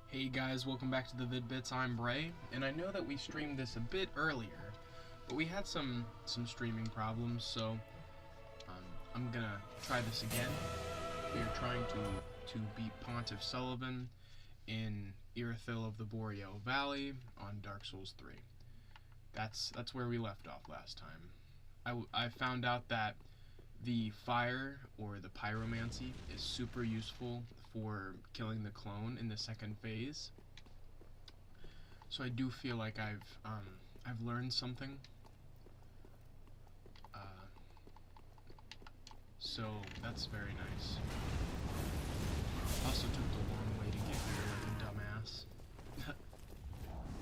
Hey guys, welcome back to the Vid-Bits. I'm Bray, and I know that we streamed this a bit earlier, but we had some streaming problems, so I'm gonna try this again. We are trying to beat Pontiff Sulyvahn in Irithyll of the BOREAL Valley on Dark Souls 3. That's where we left off last time. I found out that the fire, or the pyromancy, is super useful for killing the clone in the second phase. So I do feel like I've learned something. So that's very nice. Also took the long way to get here like a dumbass.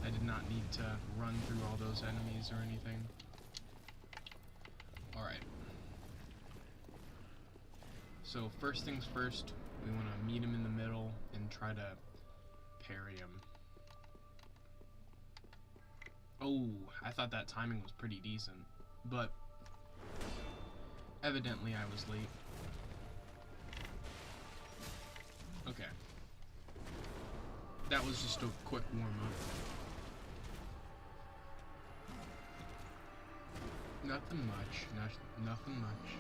I did not need to run through all those enemies or anything. Alright. So first things first, we want to meet him in the middle and try to parry him. Oh, I thought that timing was pretty decent, but evidently I was late. Okay. That was just a quick warm-up. Nothing much, nothing much.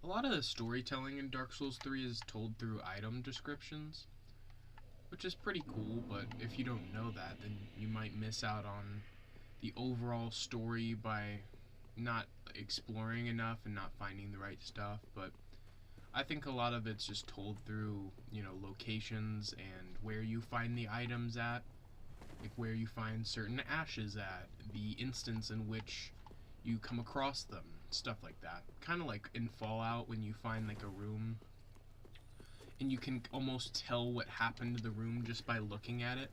A lot of the storytelling in Dark Souls 3 is told through item descriptions, which is pretty cool, but if you don't know that, then you might miss out on the overall story by not exploring enough and not finding the right stuff. But I think a lot of it's just told through, you know, locations and where you find the items at, like where you find certain ashes at, the instance in which you come across them, stuff like that. Kind of like in Fallout when you find like a room and you can almost tell what happened to the room just by looking at it.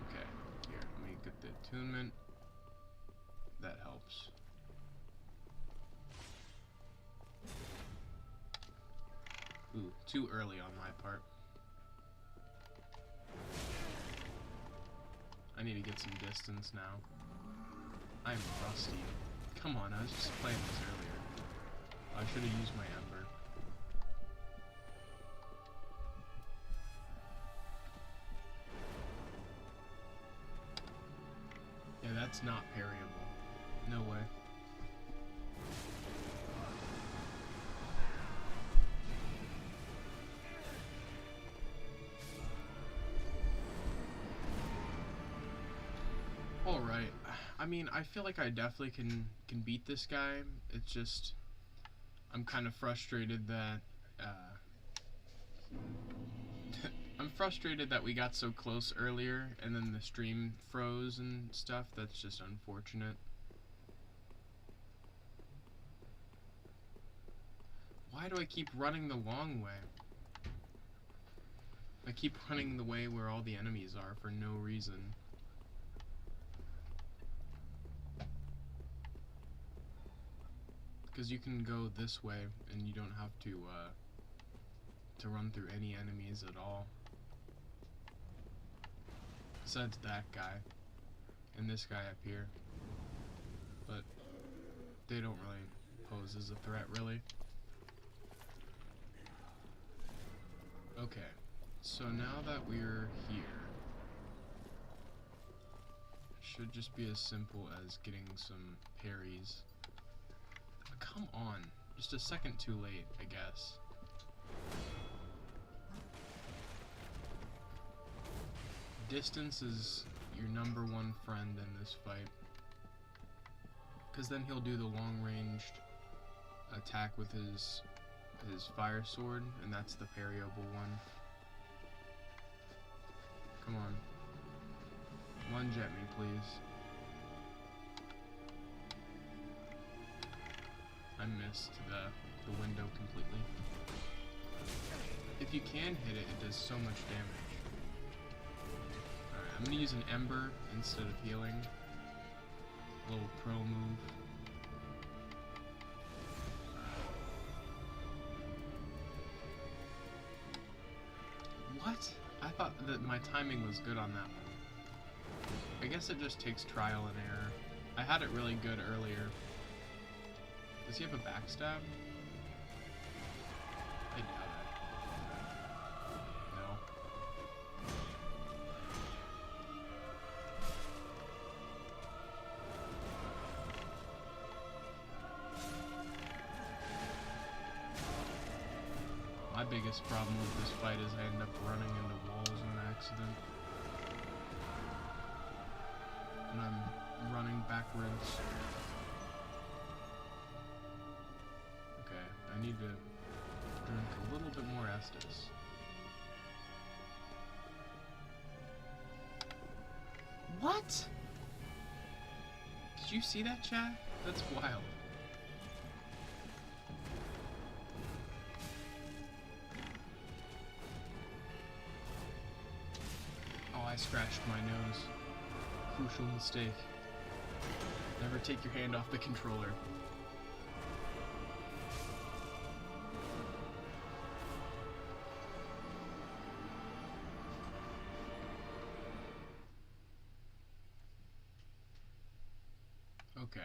Okay, here, let me get the attunement. That helps. Ooh, too early on my part. I need to get some distance now. I'm rusty. Come on, I was just playing this earlier. I should have used my ember. Yeah, that's not parryable. No way. Alright. I mean, I feel like I definitely can beat this guy. It's just I'm kind of frustrated that I'm frustrated that we got so close earlier and then the stream froze and stuff. That's just unfortunate. Why do I keep running the long way? I keep running the way where all the enemies are for no reason. Because you can go this way and you don't have to run through any enemies at all. Besides that guy and this guy up here. But they don't really pose as a threat, really. Okay, so now that we're here, it should just be as simple as getting some parries. Come on, just a second too late, I guess. Distance is your #1 friend in this fight, because then he'll do the long-ranged attack with his fire sword, and that's the parryable one. Come on, lunge at me, please. I missed the window completely. If you can hit it, it does so much damage. Alright, I'm gonna use an ember instead of healing. A little pro move. What? I thought that my timing was good on that one. I guess it just takes trial and error. I had it really good earlier. Does he have a backstab? I doubt it. No. My biggest problem with this fight is I end up running into walls on accident. And I'm running backwards. Okay, I need to drink a little bit more Estus. What? Did you see that, chat? That's wild. I scratched my nose. Crucial mistake. Never take your hand off the controller. Okay.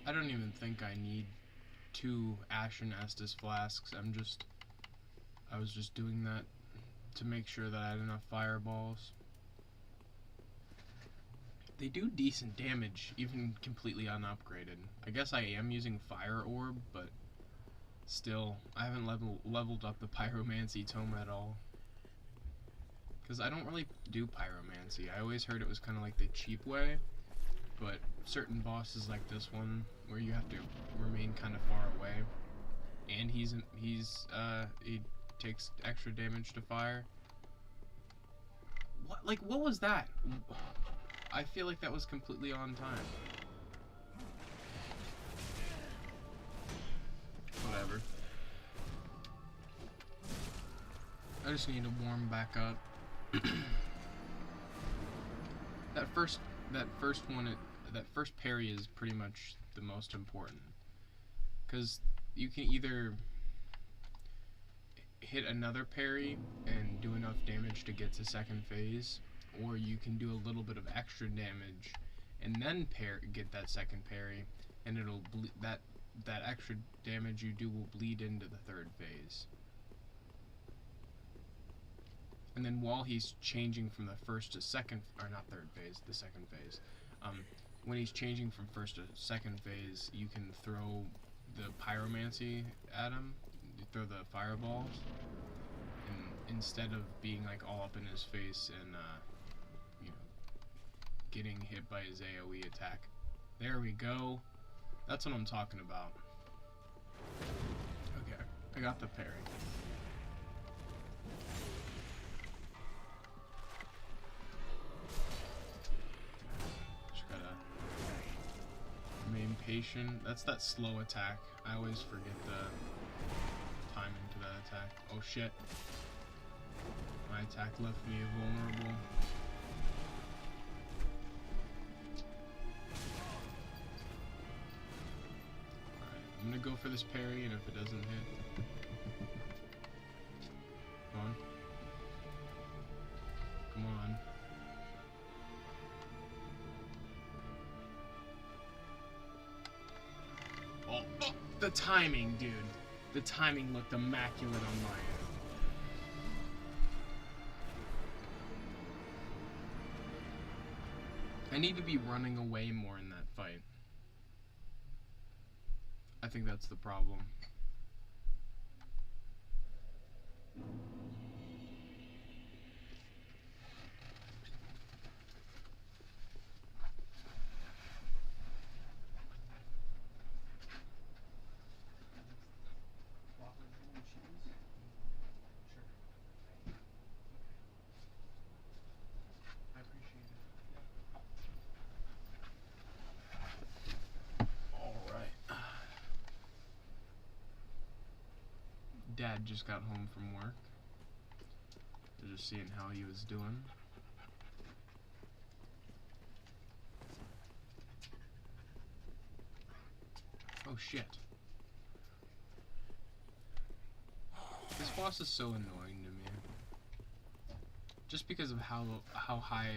I don't even think I need 2 Ashen Estus flasks. I was just doing that to make sure that I had enough fireballs. They do decent damage, even completely unupgraded. I guess I am using Fire Orb, but still, I haven't leveled up the Pyromancy Tome at all. Because I don't really do Pyromancy. I always heard it was kind of like the cheap way, but certain bosses like this one, where you have to remain kind of far away, and he takes extra damage to fire. What was that? I feel like that was completely on time. Whatever. I just need to warm back up. That first parry is pretty much the most important, because you can either hit another parry and do enough damage to get to second phase, or you can do a little bit of extra damage and then get that second parry, and it'll that extra damage you do will bleed into the third phase. And then while he's changing from the first to second, or not third phase, the second phase, when he's changing from first to second phase, you can throw the pyromancy at him. You throw the fireballs, and instead of being like all up in his face and you know, getting hit by his AoE attack. There we go. That's what I'm talking about. Okay, I got the parry. Remain patient. That's that slow attack. I always forget the timing to that attack. Oh shit. My attack left me vulnerable. Alright, I'm gonna go for this parry, and if it doesn't hit... Come on. Come on. Oh, the timing, dude. The timing looked immaculate on my end. I need to be running away more in that fight. I think that's the problem. Dad just got home from work. Just seeing how he was doing. Oh shit. This boss is so annoying to me. just because of how high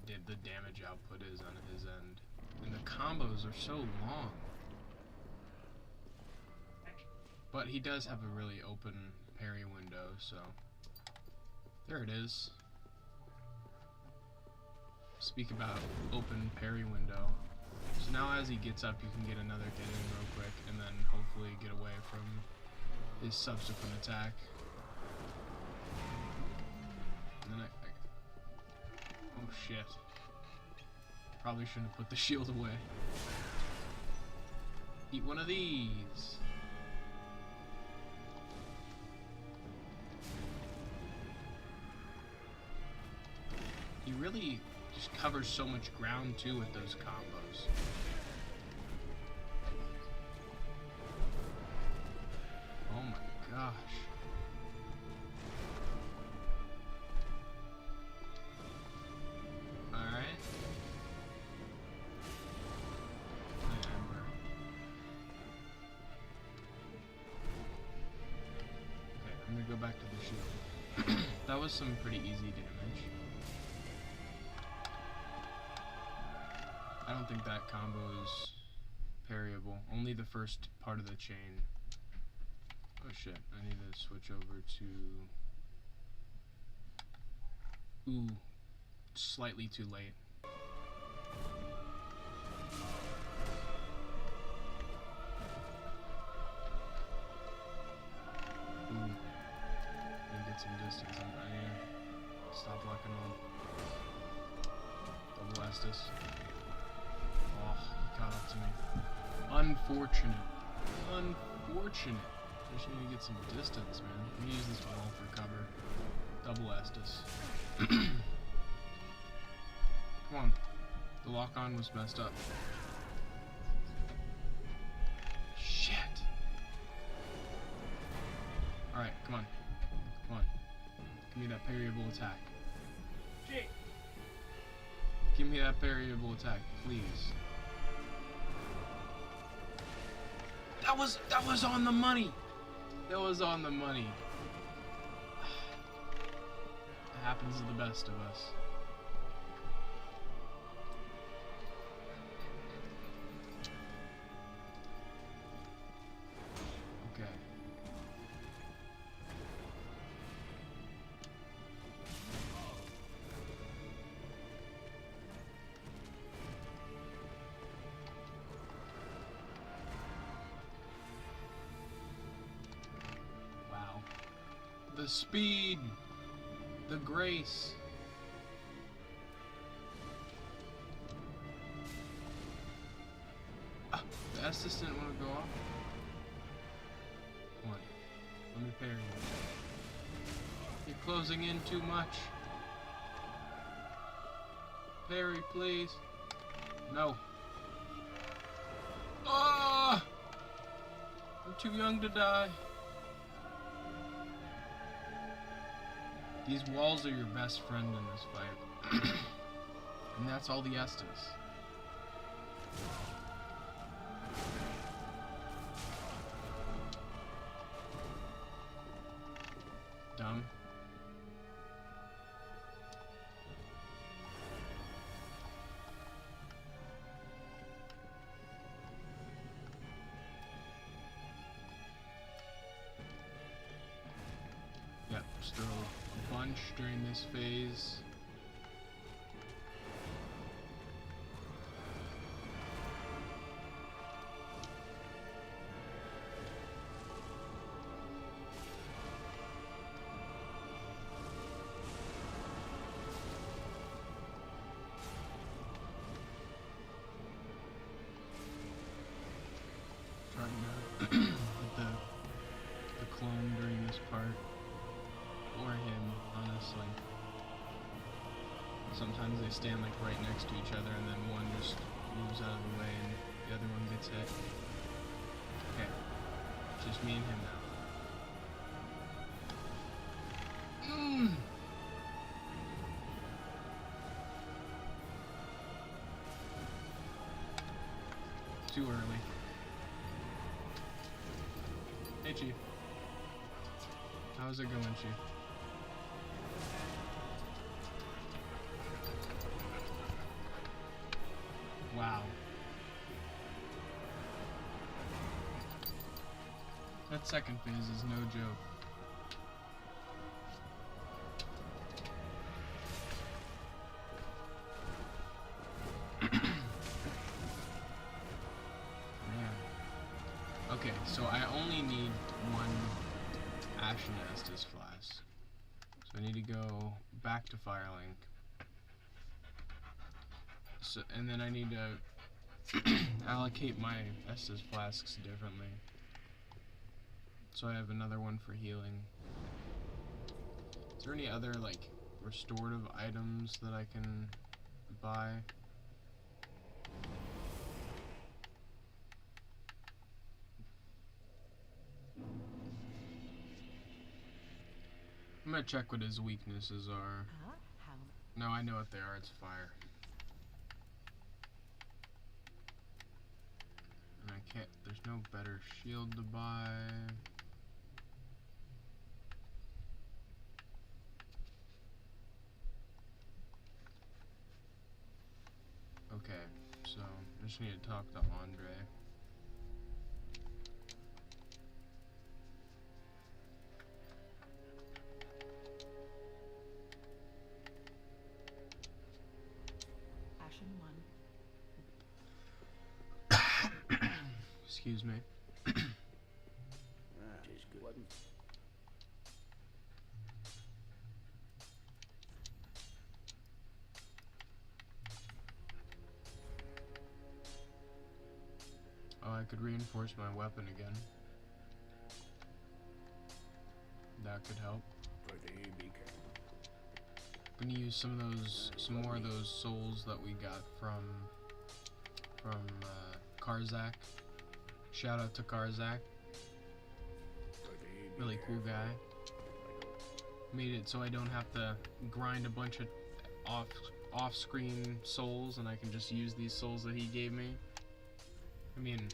the damage output is on his end, and the combos are so long. But he does have a really open parry window, so there it is. Speak about open parry window. So now as he gets up, you can get another hit in real quick, and then hopefully get away from his subsequent attack. And then oh shit. Probably shouldn't have put the shield away. Eat one of these. He really just covers so much ground too with those combos. Oh my gosh. Alright. Okay, I'm gonna go back to the shield. That was some pretty easy damage. I don't think that combo is parryable. Only the first part of the chain. Oh shit, I need to switch over to... Ooh, slightly too late. Ooh, need to get some distance. I need to stop locking on. Double Estus. Oh, he caught up to me. Unfortunate. Unfortunate. I just need to get some distance, man. I'm gonna use this wall for cover. Double Estus. Come on. The lock-on was messed up. Shit. Alright, come on. Come on. Give me that parryable attack. Give me that parryable attack, please. That was on the money. That was on the money. It happens to the best of us. Okay. The speed, the grace. The Estus didn't want to go off. Come on, let me parry you. You're closing in too much. Parry, please. No. Ah! I'm too young to die. These walls are your best friend in this fight. And that's all the Estus. Dumb. Yep, just throw a bunch during this phase. Trying to get the clone during this part. Or him, honestly. Sometimes they stand like right next to each other and then one just moves out of the way and the other one gets hit. Okay. Just me and him now. Too early. Hey, Chief. How's it going, Chief? That second phase is no joke. Man. Okay, so I only need one Ashen Estus flask. So I need to go back to Firelink. So, and then I need to allocate my Estus flasks differently. So I have another one for healing. Is there any other, like, restorative items that I can buy? I'm gonna check what his weaknesses are. No, I know what they are. It's fire. And I can't. There's no better shield to buy. Okay, so I just need to talk to Andre. Excuse me. Oh, I could reinforce my weapon again. That could help. I'm gonna use some more of those souls that we got from Karzak. Shout out to Karzak. Really cool guy. Made it so I don't have to grind a bunch of off-screen souls, and I can just use these souls that he gave me. I mean,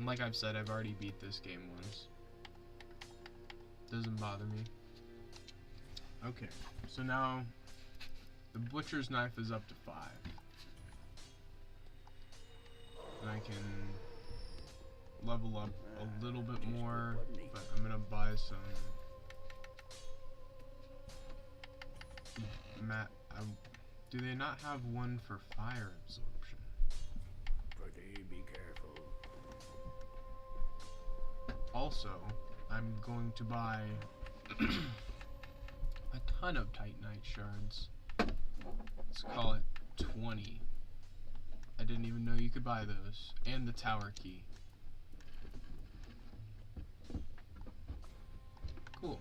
like I've said, I've already beat this game once. Doesn't bother me. Okay, so now the butcher's knife is up to 5. And I can level up a little bit more, but I'm gonna buy some do they not have one for fire absorption? Be careful. Also, I'm going to buy a ton of Titanite shards. Let's call it 20. I didn't even know you could buy those. And the tower key. Cool.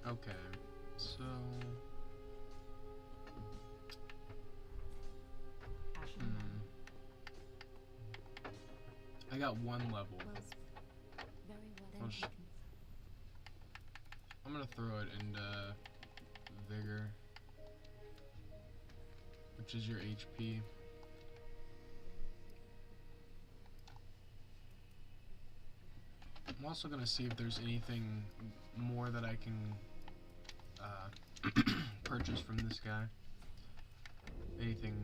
Okay, so I got 1 level. I'm gonna throw it into Vigor, which is your HP. I'm also gonna see if there's anything more that I can purchase from this guy. Anything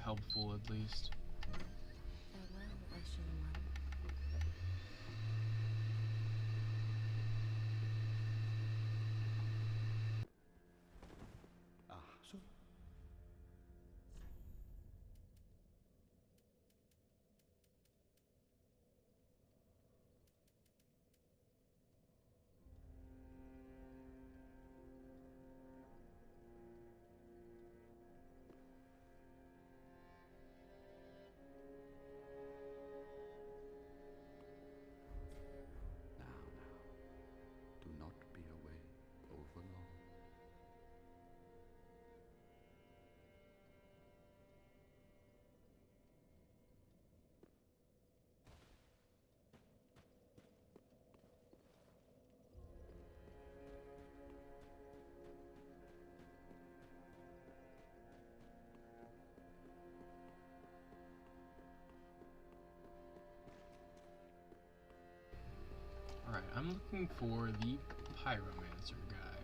helpful, at least. Alright, I'm looking for the Pyromancer guy.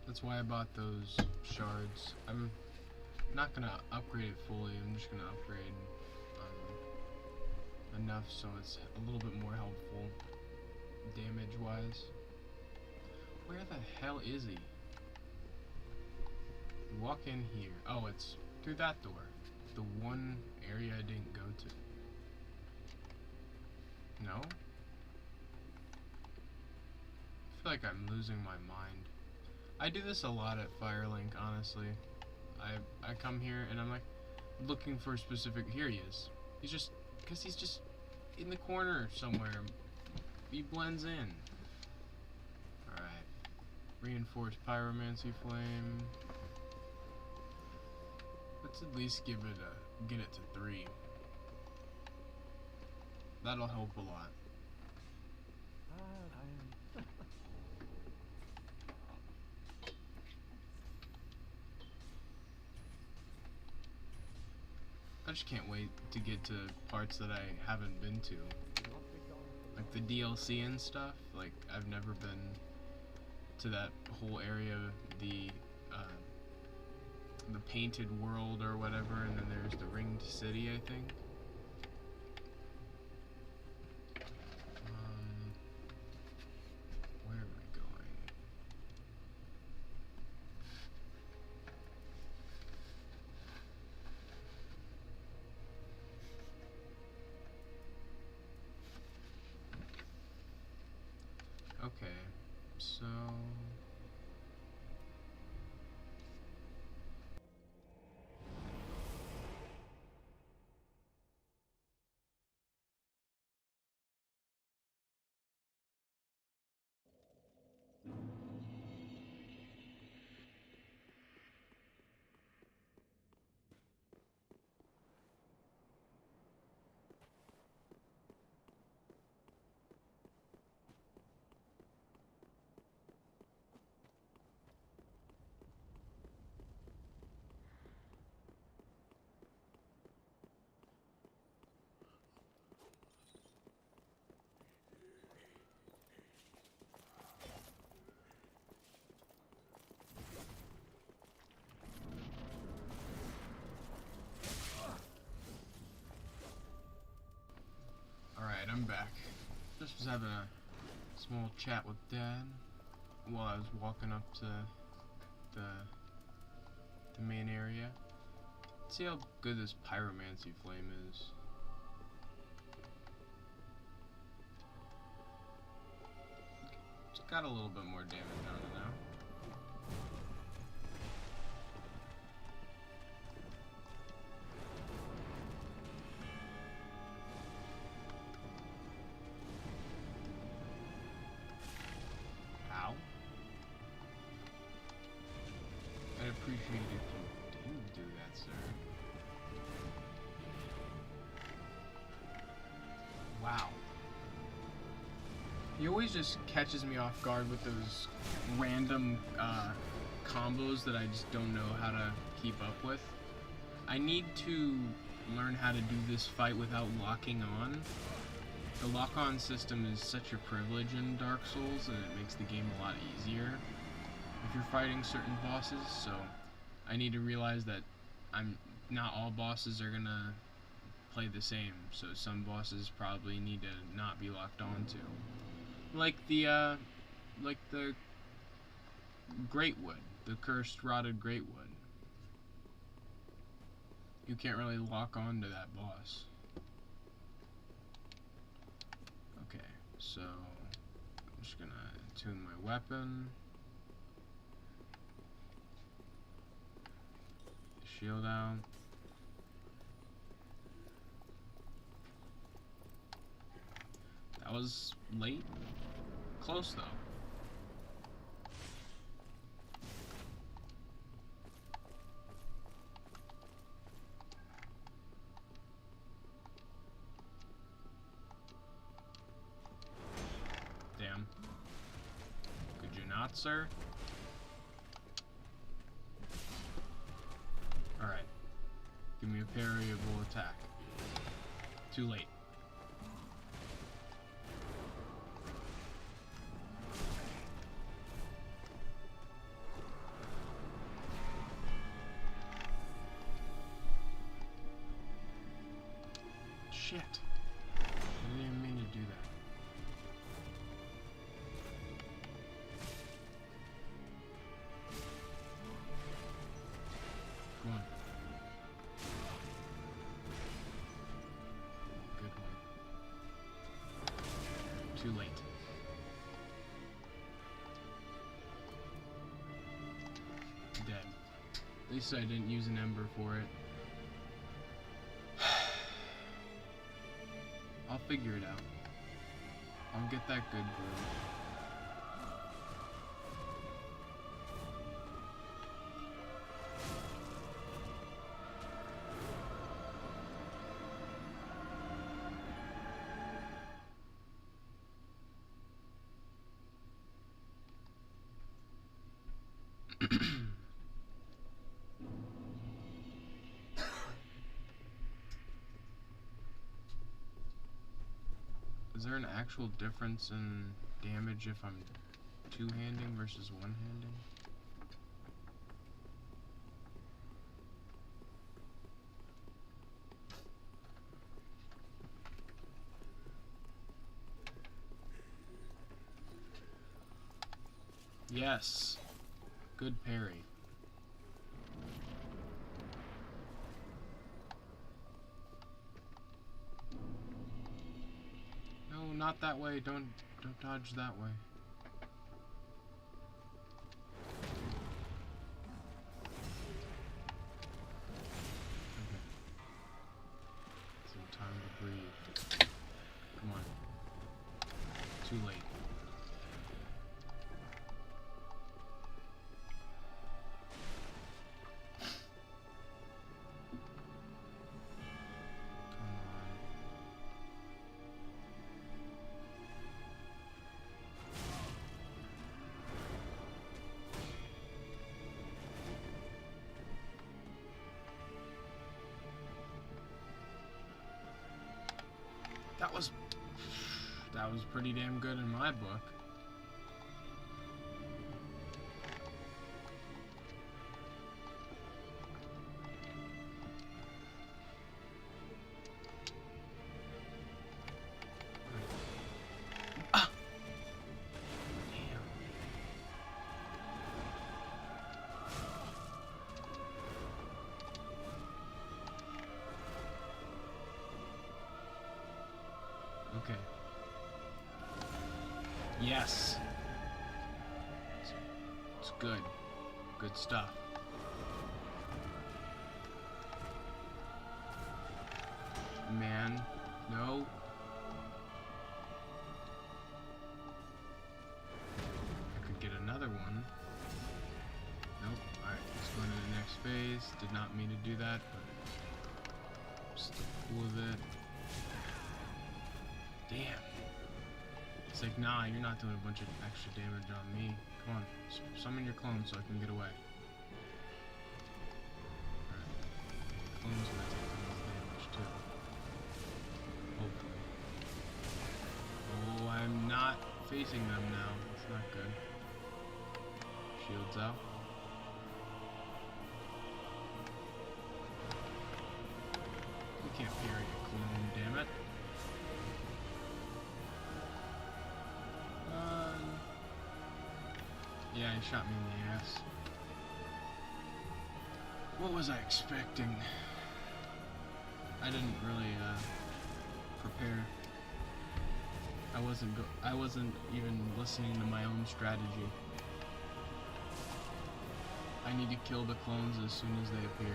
That's why I bought those shards. I'm not gonna upgrade it fully. I'm just gonna upgrade enough so it's a little bit more helpful damage-wise. Where the hell is he? You walk in here. Oh, it's through that door. The one area I didn't go to. No? I feel like I'm losing my mind. I do this a lot at Firelink, honestly. I come here and I'm like looking for a specific. Here he is. He's just in the corner somewhere. He blends in. Alright. Reinforced pyromancy flame. Let's at least get it to 3. That'll help a lot. I just can't wait to get to parts that I haven't been to. Like the DLC and stuff. Like, I've never been to that whole area, the painted world or whatever, and then there's the ringed city, I think. Where am I going? Okay, so alright, I'm back. Just was having a small chat with Dad while I was walking up to the main area. Let's see how good this pyromancy flame is. It's got a little bit more damage on it now. I'd appreciate it if you didn't do that, sir. Wow. He always just catches me off guard with those random combos that I just don't know how to keep up with. I need to learn how to do this fight without locking on. The lock-on system is such a privilege in Dark Souls, and it makes the game a lot easier if you're fighting certain bosses, so I need to realize that not all bosses are gonna play the same, so some bosses probably need to not be locked on to. Like the Greatwood, the cursed rotted Greatwood. You can't really lock on to that boss. Okay, so I'm just gonna tune my weapon. Shield out. That was late. Close though. Damn. Could you not, sir? Alright. Give me a parryable attack. Too late. Shit. I didn't even mean to do that. Come on. Good one. Too late. Dead. At least I didn't use an ember for it. I'll figure it out. I'll get that good groove. Is there an actual difference in damage if I'm two-handing versus one-handing? Yes. Good parry. Not that way. Don't dodge that way. Okay. Some time to breathe. Come on. Too late. That was pretty damn good in my book. Ah! Damn. Okay. Yes. It's good. Good stuff. Man. No. I could get another one. Nope. Alright, let's go into the next phase. Did not mean to do that, but I'm still cool with it. Damn. It's like, nah, you're not doing a bunch of extra damage on me. Come on, summon your clone so I can get away. Alright. Clones might take the most damage too. Hopefully. Oh, I'm not facing them now. That's not good. Shields out. You can't parry a clone, damn it. Yeah, he shot me in the ass. What was I expecting? I didn't really prepare. I wasn't even listening to my own strategy. I need to kill the clones as soon as they appear.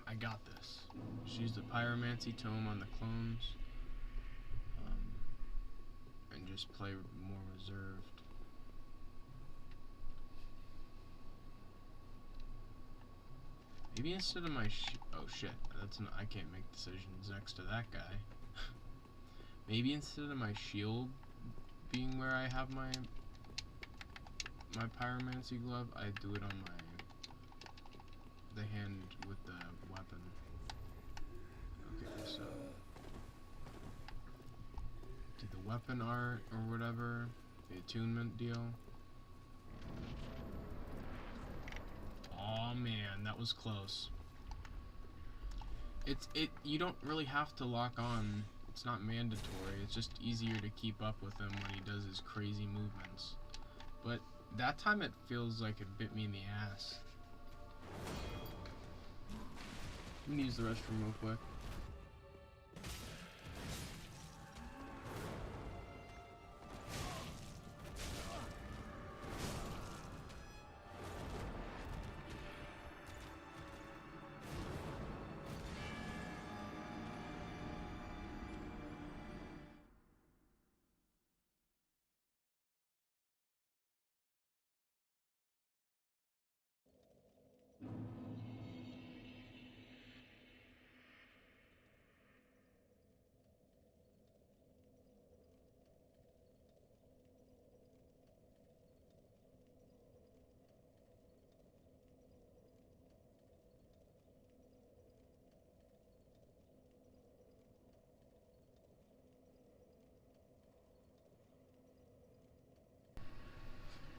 I got this. Just use the pyromancy tome on the clones. And just play more reserved. Maybe instead of my oh shit, I can't make decisions next to that guy. Maybe instead of my shield being where I have my pyromancy glove, I do it on the hand with the weapon. Okay, so do the weapon art or whatever, The attunement deal. Oh man, that was close. You don't really have to lock on. It's not mandatory. It's just easier to keep up with him when he does his crazy movements. But that time it feels like it bit me in the ass. I'm gonna use the restroom real quick.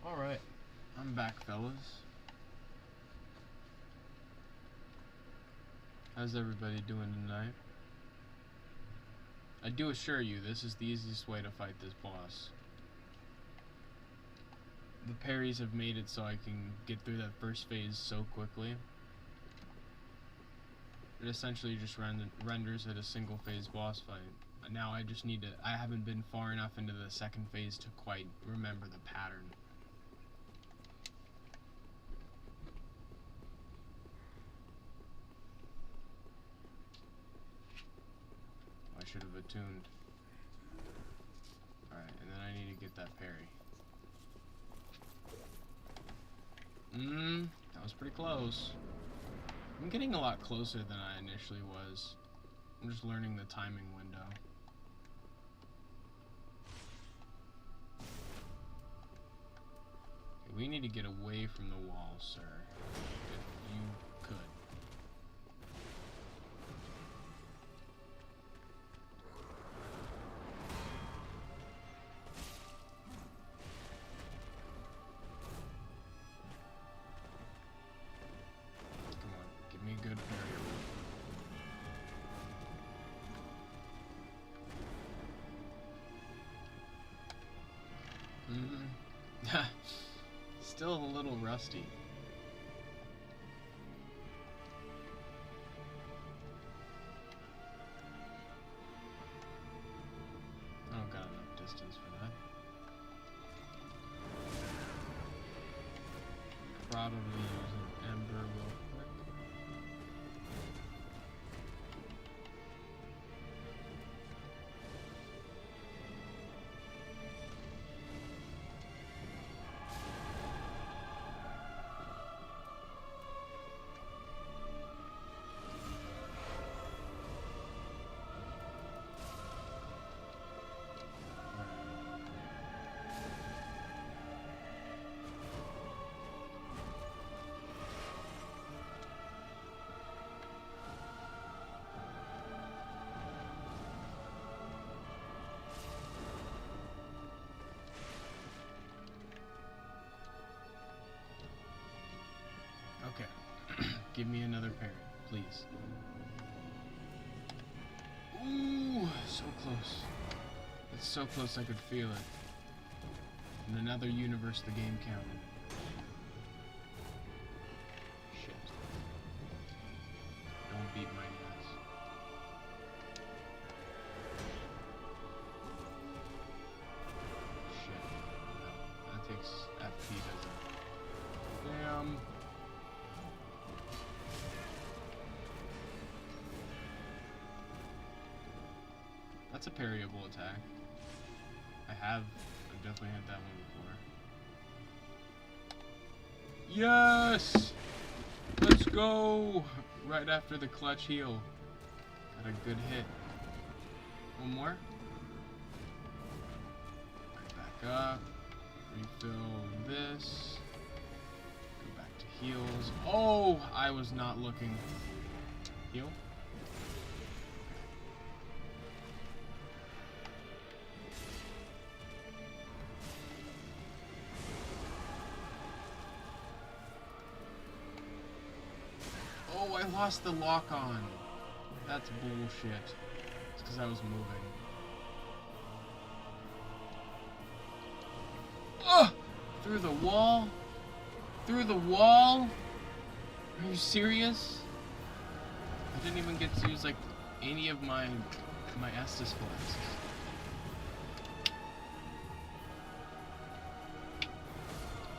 Alright, I'm back, fellas. How's everybody doing tonight? I do assure you, this is the easiest way to fight this boss. The parries have made it so I can get through that first phase so quickly. It essentially just renders it a single phase boss fight. Now I just need to, I haven't been far enough into the second phase to quite remember the pattern. I should have attuned. Alright, and then I need to get that parry. That was pretty close. I'm getting a lot closer than I initially was. I'm just learning the timing window. Okay, we need to get away from the wall, sir. If you could. Me a good parry. Still a little rusty. I don't got enough distance for that. Probably use an ember real quick. Okay. Give me another parry, please. Ooh, so close. It's so close I could feel it. In another universe, the game counted. Shit. Don't beat my ass. Shit. No, that takes FP, doesn't it? Damn. That's a parryable attack. I've definitely had that one before. Yes! Let's go! Right after the clutch heal. Got a good hit. One more. Back up. Refill this. Go back to heals. Oh! I was not looking. Heal. lost the lock on. That's bullshit. It's because I was moving. Ugh! Through the wall? Through the wall? Are you serious? I didn't even get to use, like, any of my Estus flasks.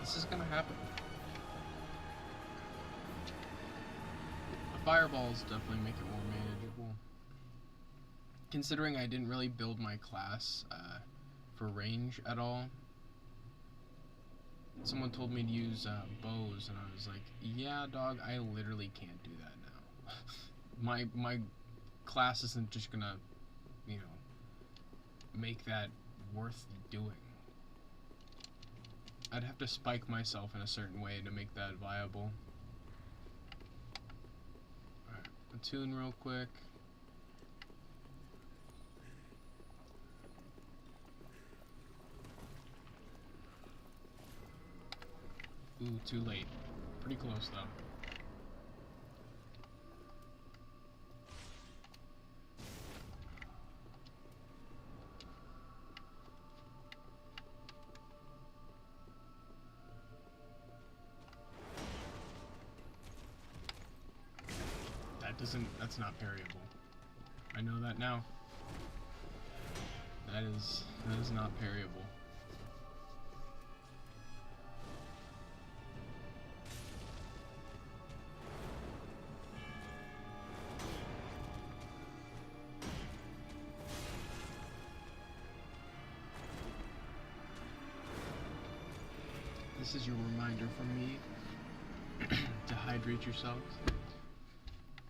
This is gonna happen. The fireballs definitely make it more manageable. Considering I didn't really build my class for range at all. Someone told me to use bows, and I was like, yeah, dog, I literally can't do that now. my class isn't just gonna, you know, make that worth doing. I'd have to spike myself in a certain way to make that viable. Alright, attune real quick. Ooh, too late. Pretty close, though. That's not parryable. I know that now. That is not parryable. This is your reminder from me to hydrate yourselves.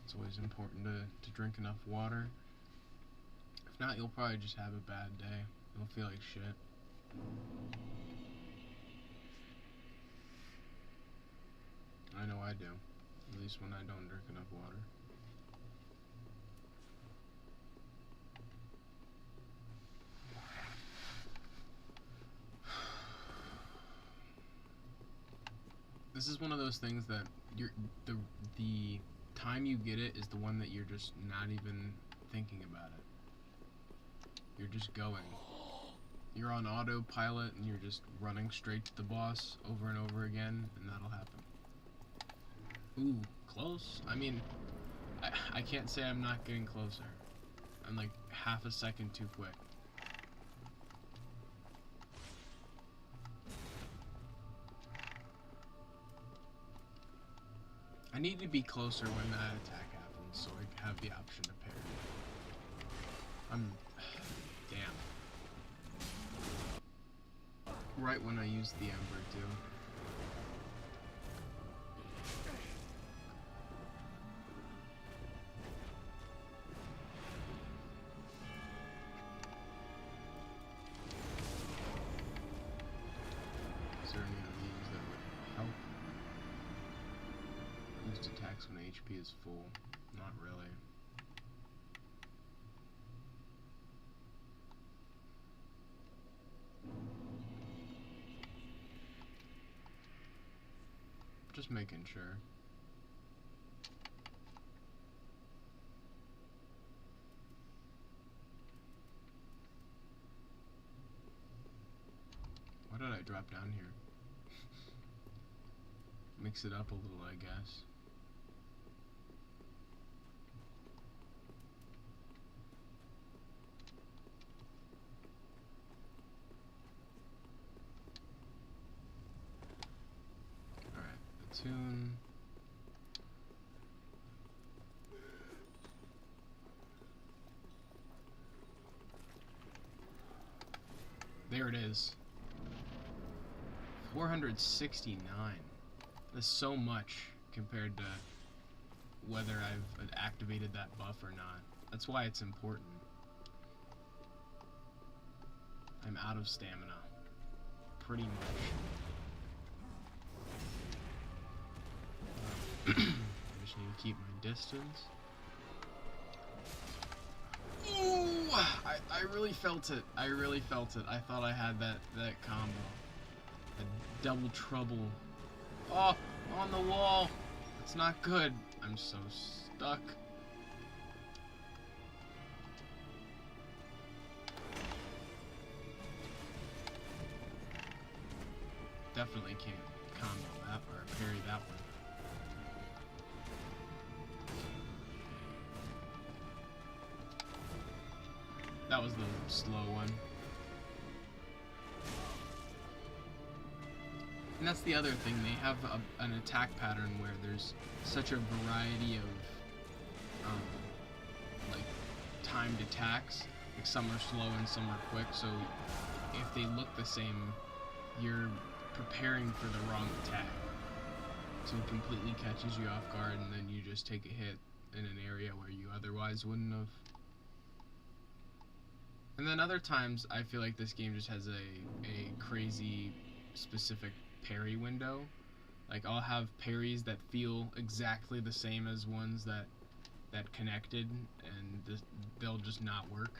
It's always important to drink enough water. If not, you'll probably just have a bad day. You'll feel like shit. I know I do. At least when I don't drink enough water. This is one of those things that the time you get it is the one that you're just not even thinking about it. You're just going. You're on autopilot and you're just running straight to the boss over and over again, and that'll happen. Ooh, close? I mean, I can't say I'm not getting closer. I'm like half a second too quick. I need to be closer when that attack happens, so I have the option to parry. Damn. Right when I use the Ember, too. Is there any of these that would help? Boost attacks when HP is full. Not really. Just making sure. Why did I drop down here? Mix it up a little, I guess. Tune. There it is. 469. That's so much compared to whether I've activated that buff or not. That's why it's important. I'm out of stamina. Pretty much. I just need to keep my distance. Ooh! I really felt it. I really felt it. I thought I had that combo. A double trouble. Oh! On the wall! It's not good. I'm so stuck. Definitely can't combo that or parry that one. That was the slow one. And that's the other thing, they have an attack pattern where there's such a variety of like timed attacks. Like some are slow and some are quick, so if they look the same, you're preparing for the wrong attack. So it completely catches you off guard, and then you just take a hit in an area where you otherwise wouldn't have. And then other times, I feel like this game just has a crazy specific parry window. Like, I'll have parries that feel exactly the same as ones that connected, and they'll just not work.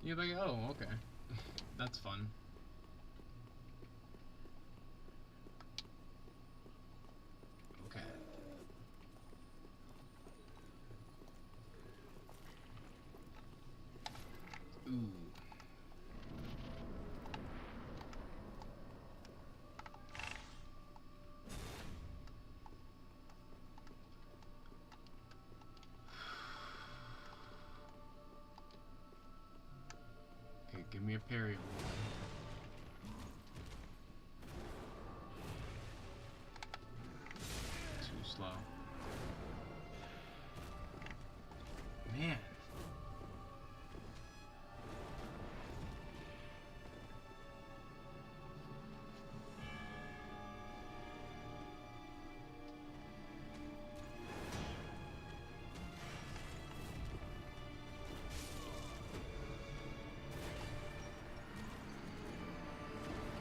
You're like, oh, okay. That's fun. Okay. Ooh. Okay, give me a parry. Too slow. Man.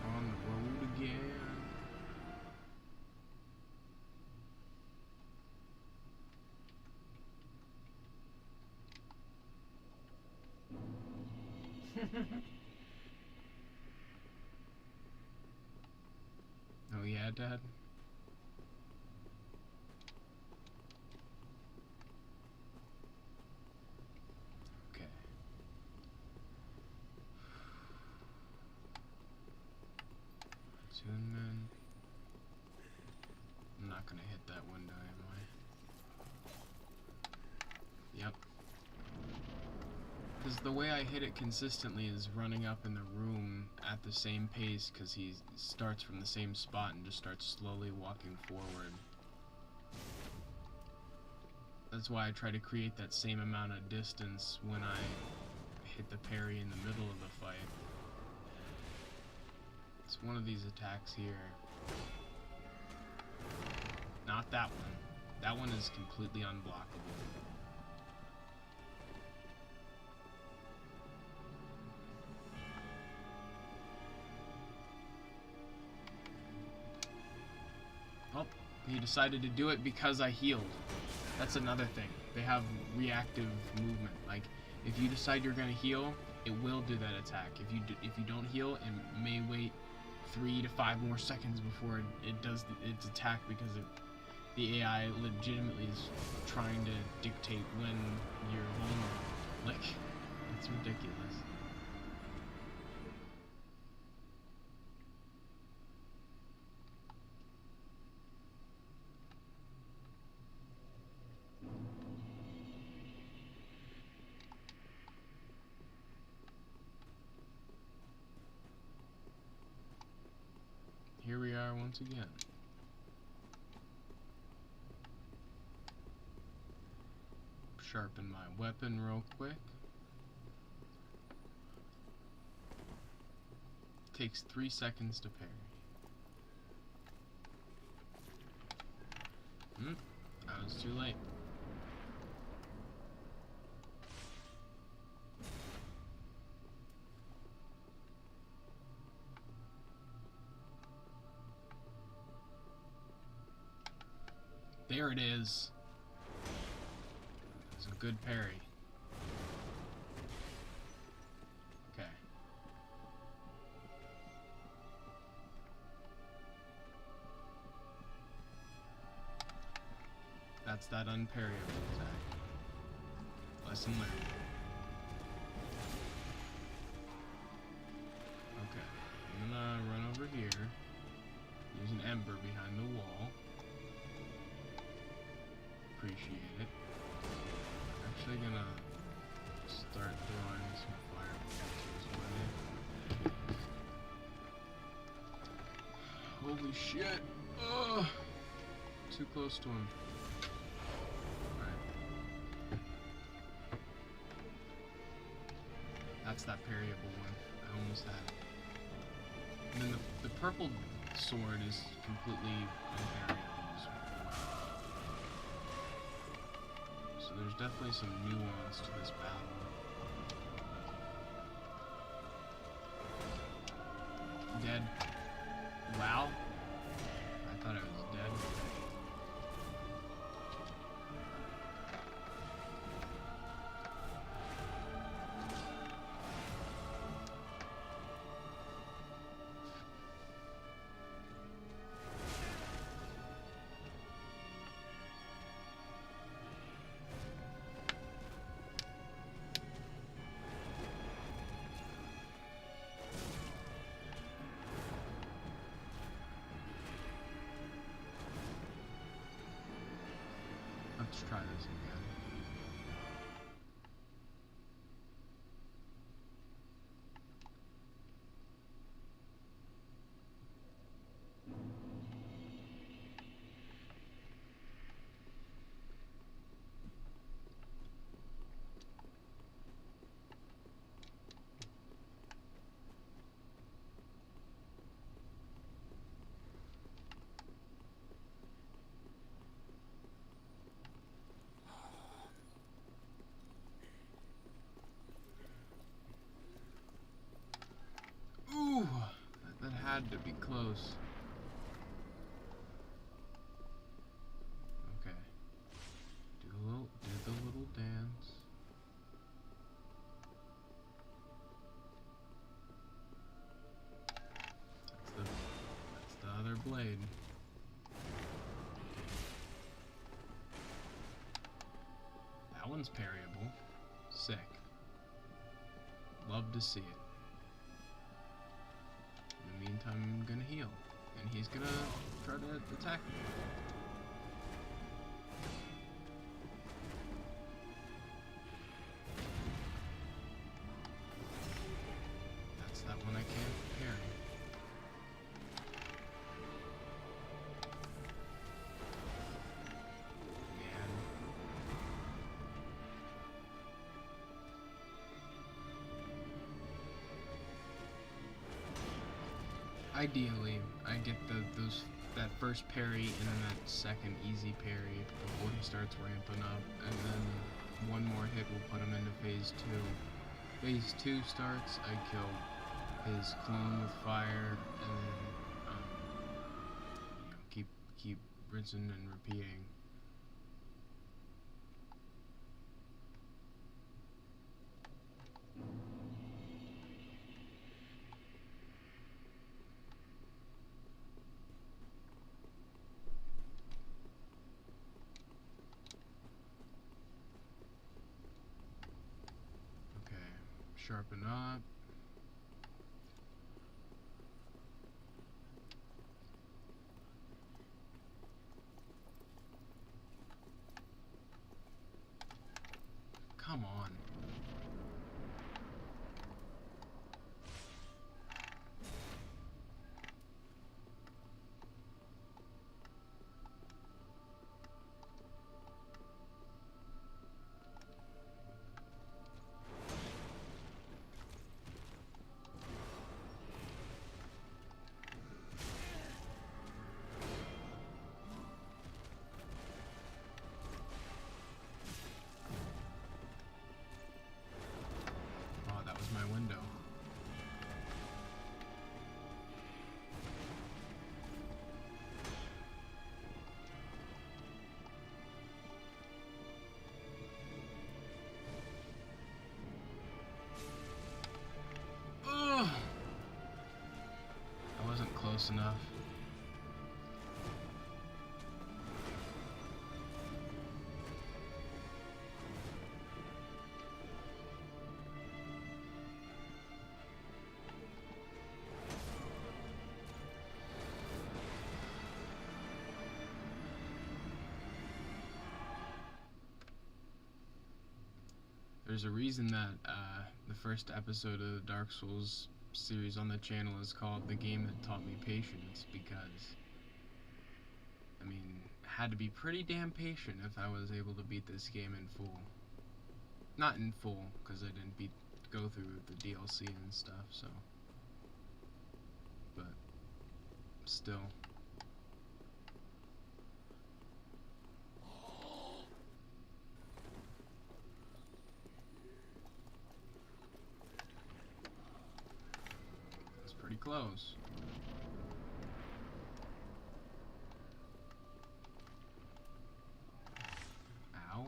On the road again. Oh yeah, Dad? Okay. Attunement. I'm not gonna hit that window, am I? Yep. Because the way I hit it consistently is running up in the room at the same pace, because he starts from the same spot and just starts slowly walking forward. That's why I try to create that same amount of distance when I hit the parry in the middle of the fight. It's one of these attacks here. Not that one. That one is completely unblockable. Oh, he decided to do it because I healed. That's another thing. They have reactive movement. Like, if you decide you're gonna heal, it will do that attack. If you don't heal, it may wait 3 to 5 more seconds before it does its attack, because the AI legitimately is trying to dictate when you're vulnerable. Like, it's ridiculous. Here we are once again. Sharpen my weapon real quick. Takes 3 seconds to parry. I was too late. There it is. It's a good parry. Okay. That's that unparryable attack. Lesson learned. Okay, I'm gonna run over here. Use an ember behind the wall. Appreciate it. Actually gonna start throwing some fire his way. Holy shit! Ugh! Too close to him. Alright. That's that parryable one. I almost had it. And then the purple sword is completely unparryable as well. So there's definitely some nuance to this battle. Dead. Wow. I thought I was dead. Let's try this again. Ooh, that had to be close. Okay. Did the little dance. That's the other blade. That one's parryable. Sick. Love to see it. In the meantime, I'm gonna heal. And he's gonna try to attack me. That's that one I can't parry. Ideally, I get that first parry and then that second easy parry before he starts ramping up, and then one more hit will put him into phase 2. Phase 2 starts, I kill his clone with fire, and then keep rinsing and repeating. Sharpen up. Come on. My window. Ugh. I wasn't close enough. There's a reason that the first episode of the Dark Souls series on the channel is called The Game That Taught Me Patience, because, I mean, I had to be pretty damn patient if I was able to beat this game in full. Not in full, because I didn't go through the DLC and stuff, so. But, still. It's pretty close. Ow.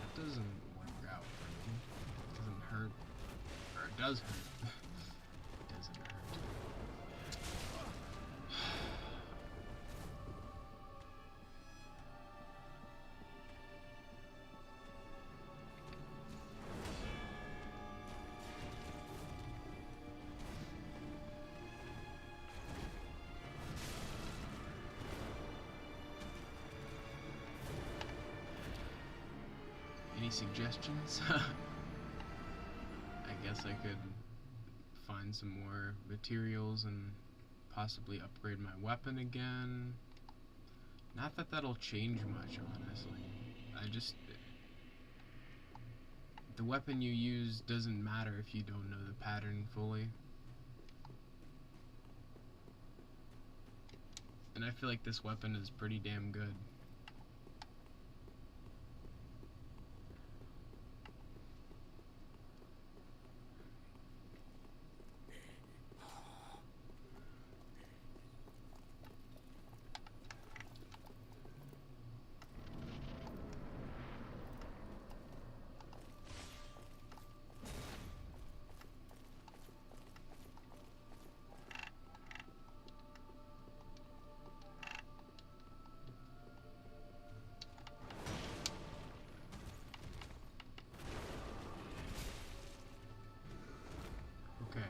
That doesn't work out for me. It doesn't hurt. Or it does hurt. It doesn't hurt. Any suggestions? I guess I could find some more materials and possibly upgrade my weapon again. Not that that'll change much, honestly. The weapon you use doesn't matter if you don't know the pattern fully. And I feel like this weapon is pretty damn good. Okay.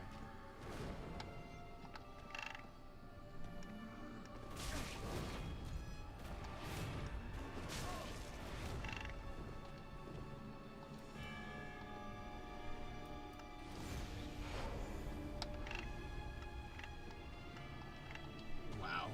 Wow.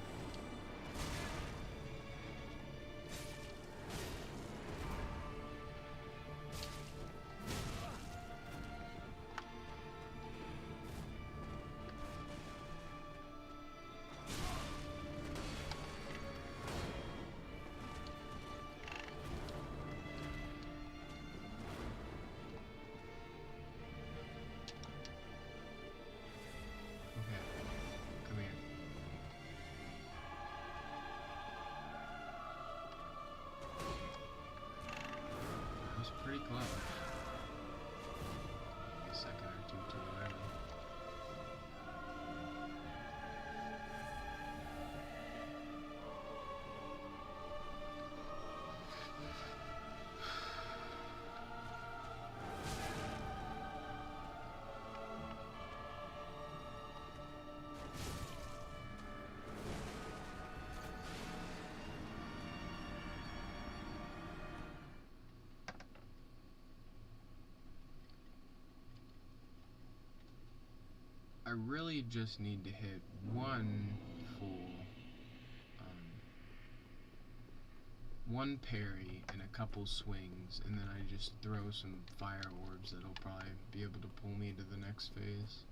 Okay. Come here. That was pretty close. Maybe a second or two too early. I really just need to hit one parry and a couple swings, and then I just throw some fire orbs that'll probably be able to pull me to the next phase.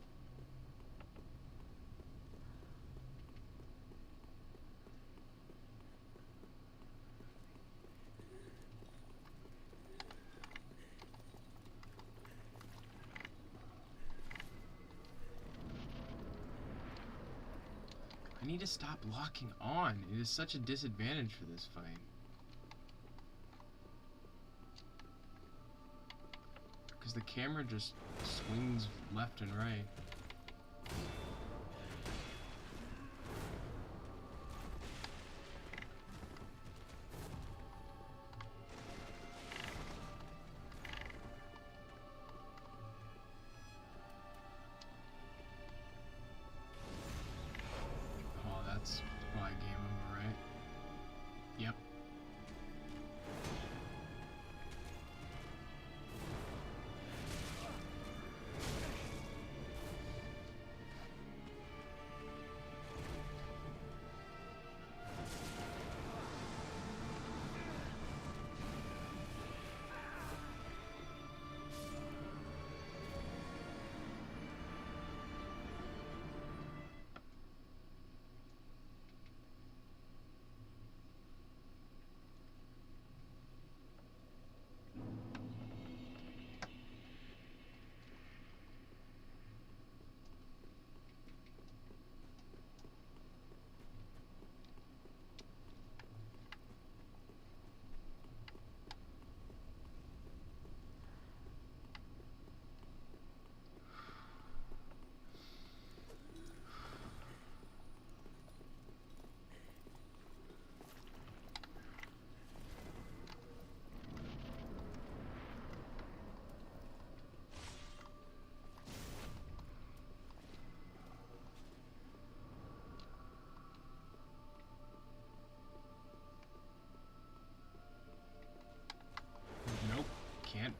I need to stop locking on. It is such a disadvantage for this fight. Because the camera just swings left and right.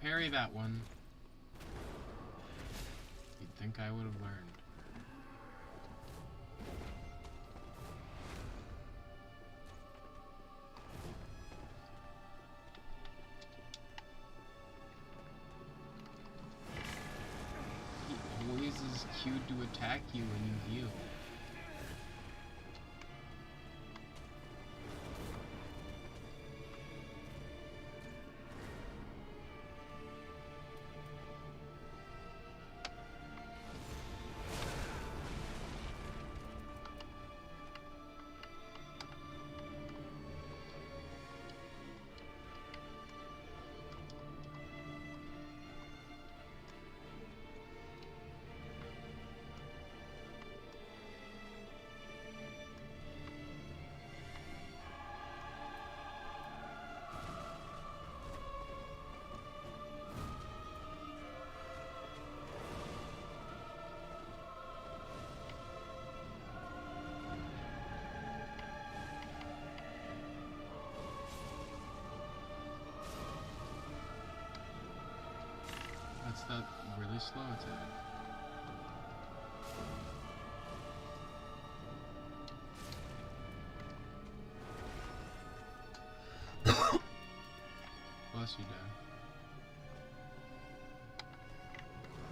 parry that one. You'd think I would have learned. He always is cued to attack you when you heal. That's that really slow attack. Bless you, Dad.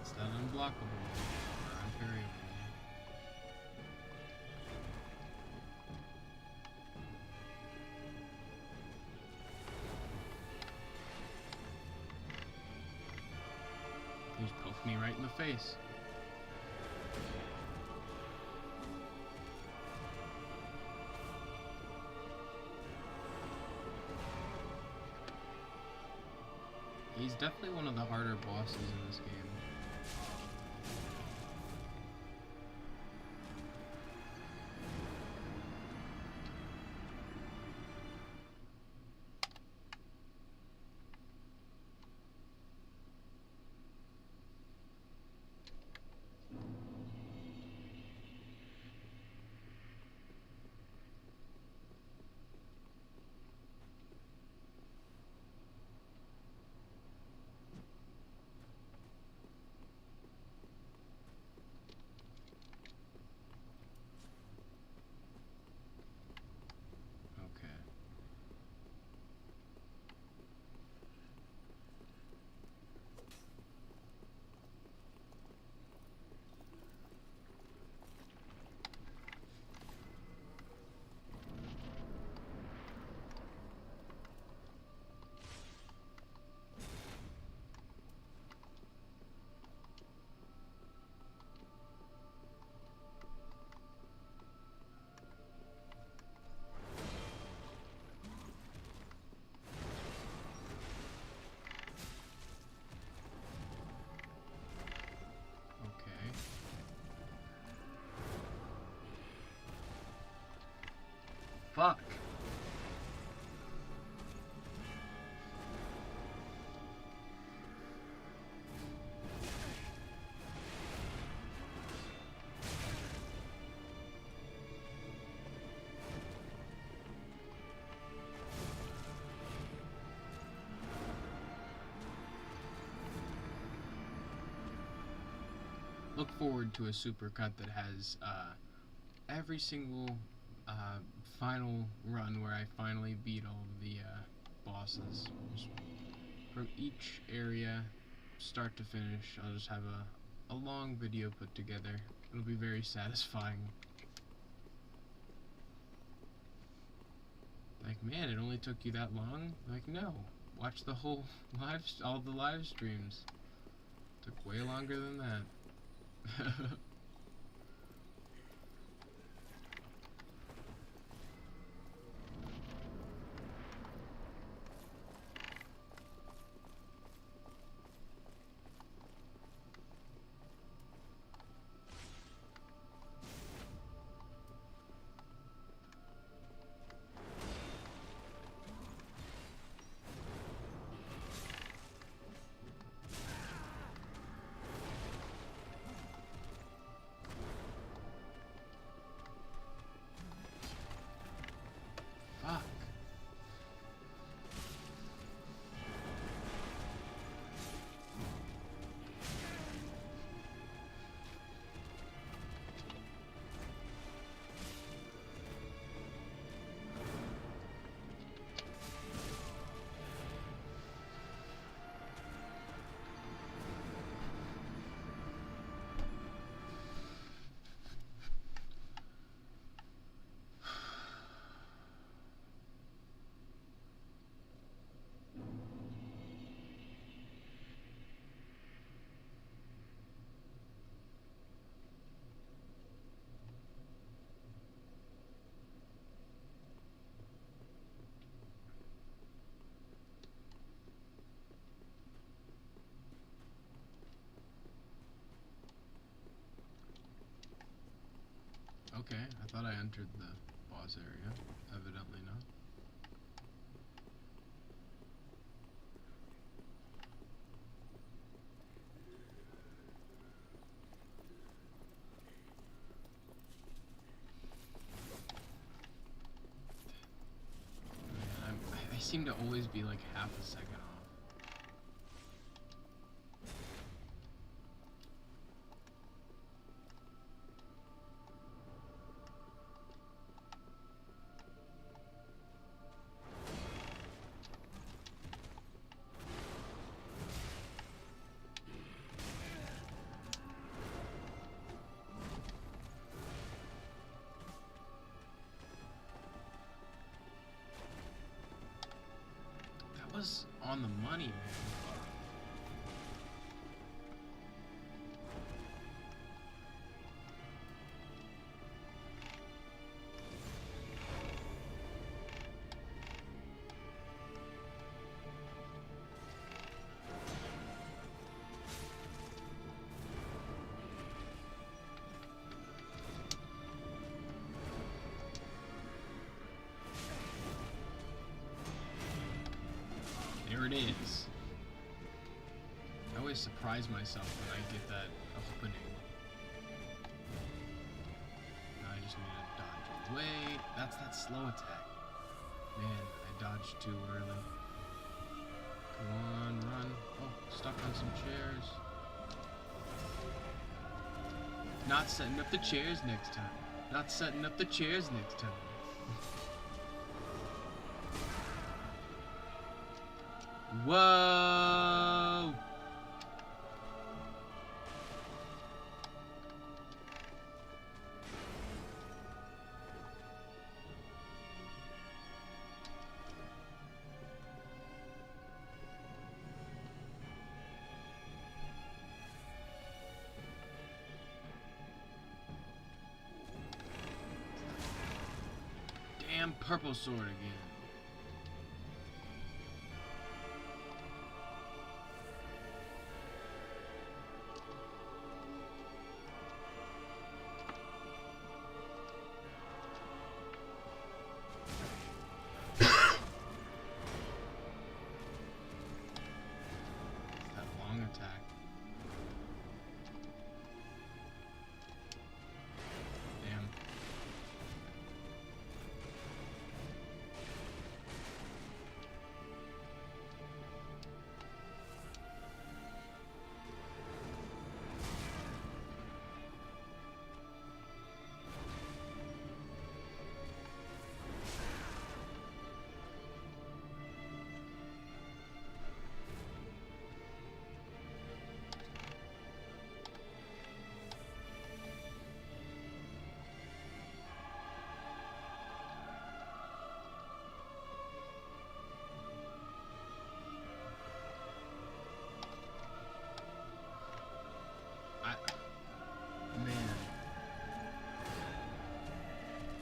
It's that unblockable or unparryable. He just poked me right in the face. He's definitely one of the harder bosses in this game. Fuck. Look forward to a supercut that has every single final run where I finally beat all of the bosses. Just from each area, start to finish, I'll just have a long video put together. It'll be very satisfying. Like, man, it only took you that long? Like, no. Watch the whole all the live streams. Took way longer than that. Okay, I thought I entered the boss area. Evidently not. I seem to always be like half a second off. Was on the money, man. There it is. I always surprise myself when I get that opening. Now I just need to dodge away. That's that slow attack. Man, I dodged too early. Come on, run. Oh, stuck on some chairs. Not setting up the chairs next time. Not setting up the chairs next time. Whoa! Damn purple sword again.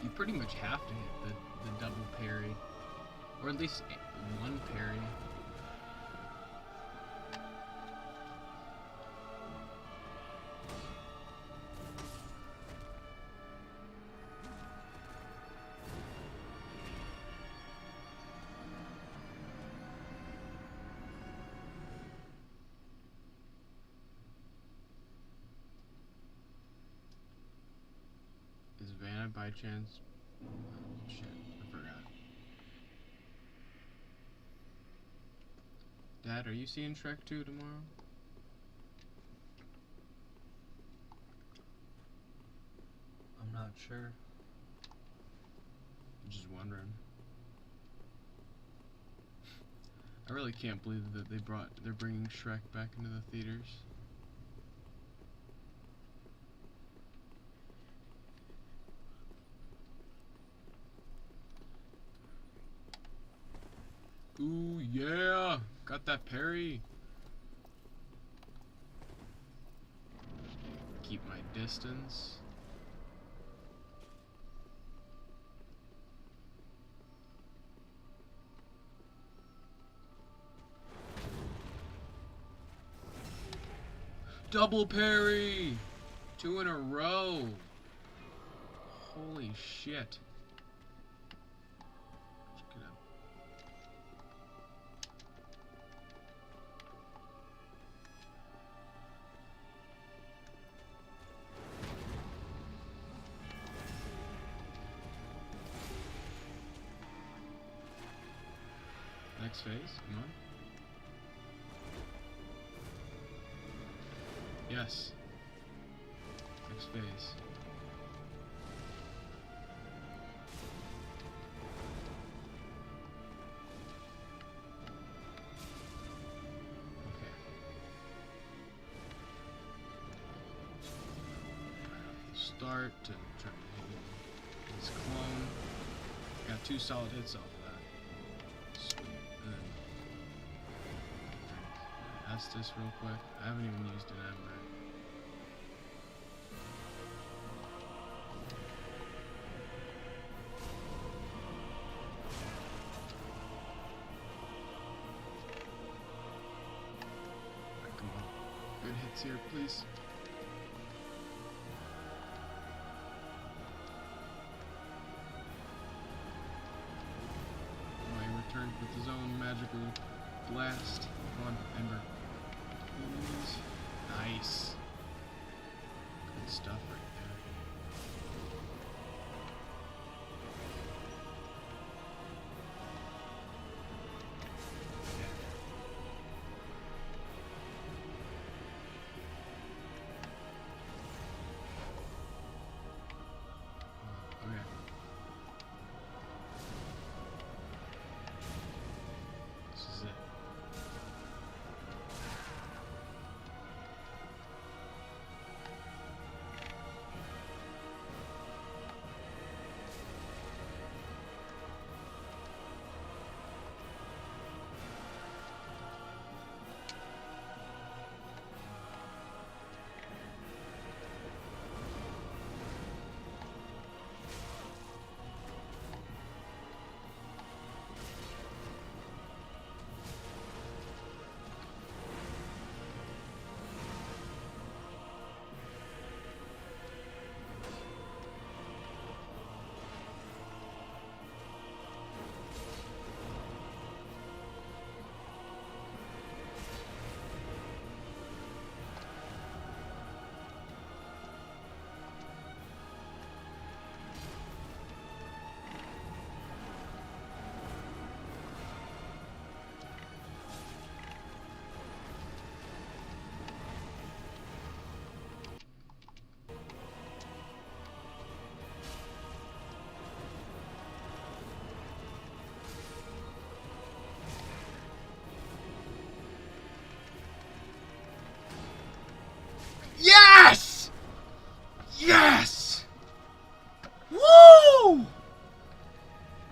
You pretty much have to hit the double parry, or at least one parry. Is Vanna by chance? Oh, shit, I forgot. Dad, are you seeing Shrek 2 tomorrow? I'm not sure. I'm just wondering. I really can't believe that they're bringing Shrek back into the theaters. Ooh, yeah! Got that parry. Keep my distance. Double parry! 2 in a row. Holy shit. Check it out. Next phase, come on. Yes. Next phase. Okay. Start to try to hit this clone. Got 2 solid hits off of that. Sweet. And then test this real quick. I haven't even used an ember. Come on. Good hits here, please. Oh, he returned with his own magical blast. Come on, Ember. Please. Nice. Good stuff right there. Okay. This is it. Yes! Yes! Woo!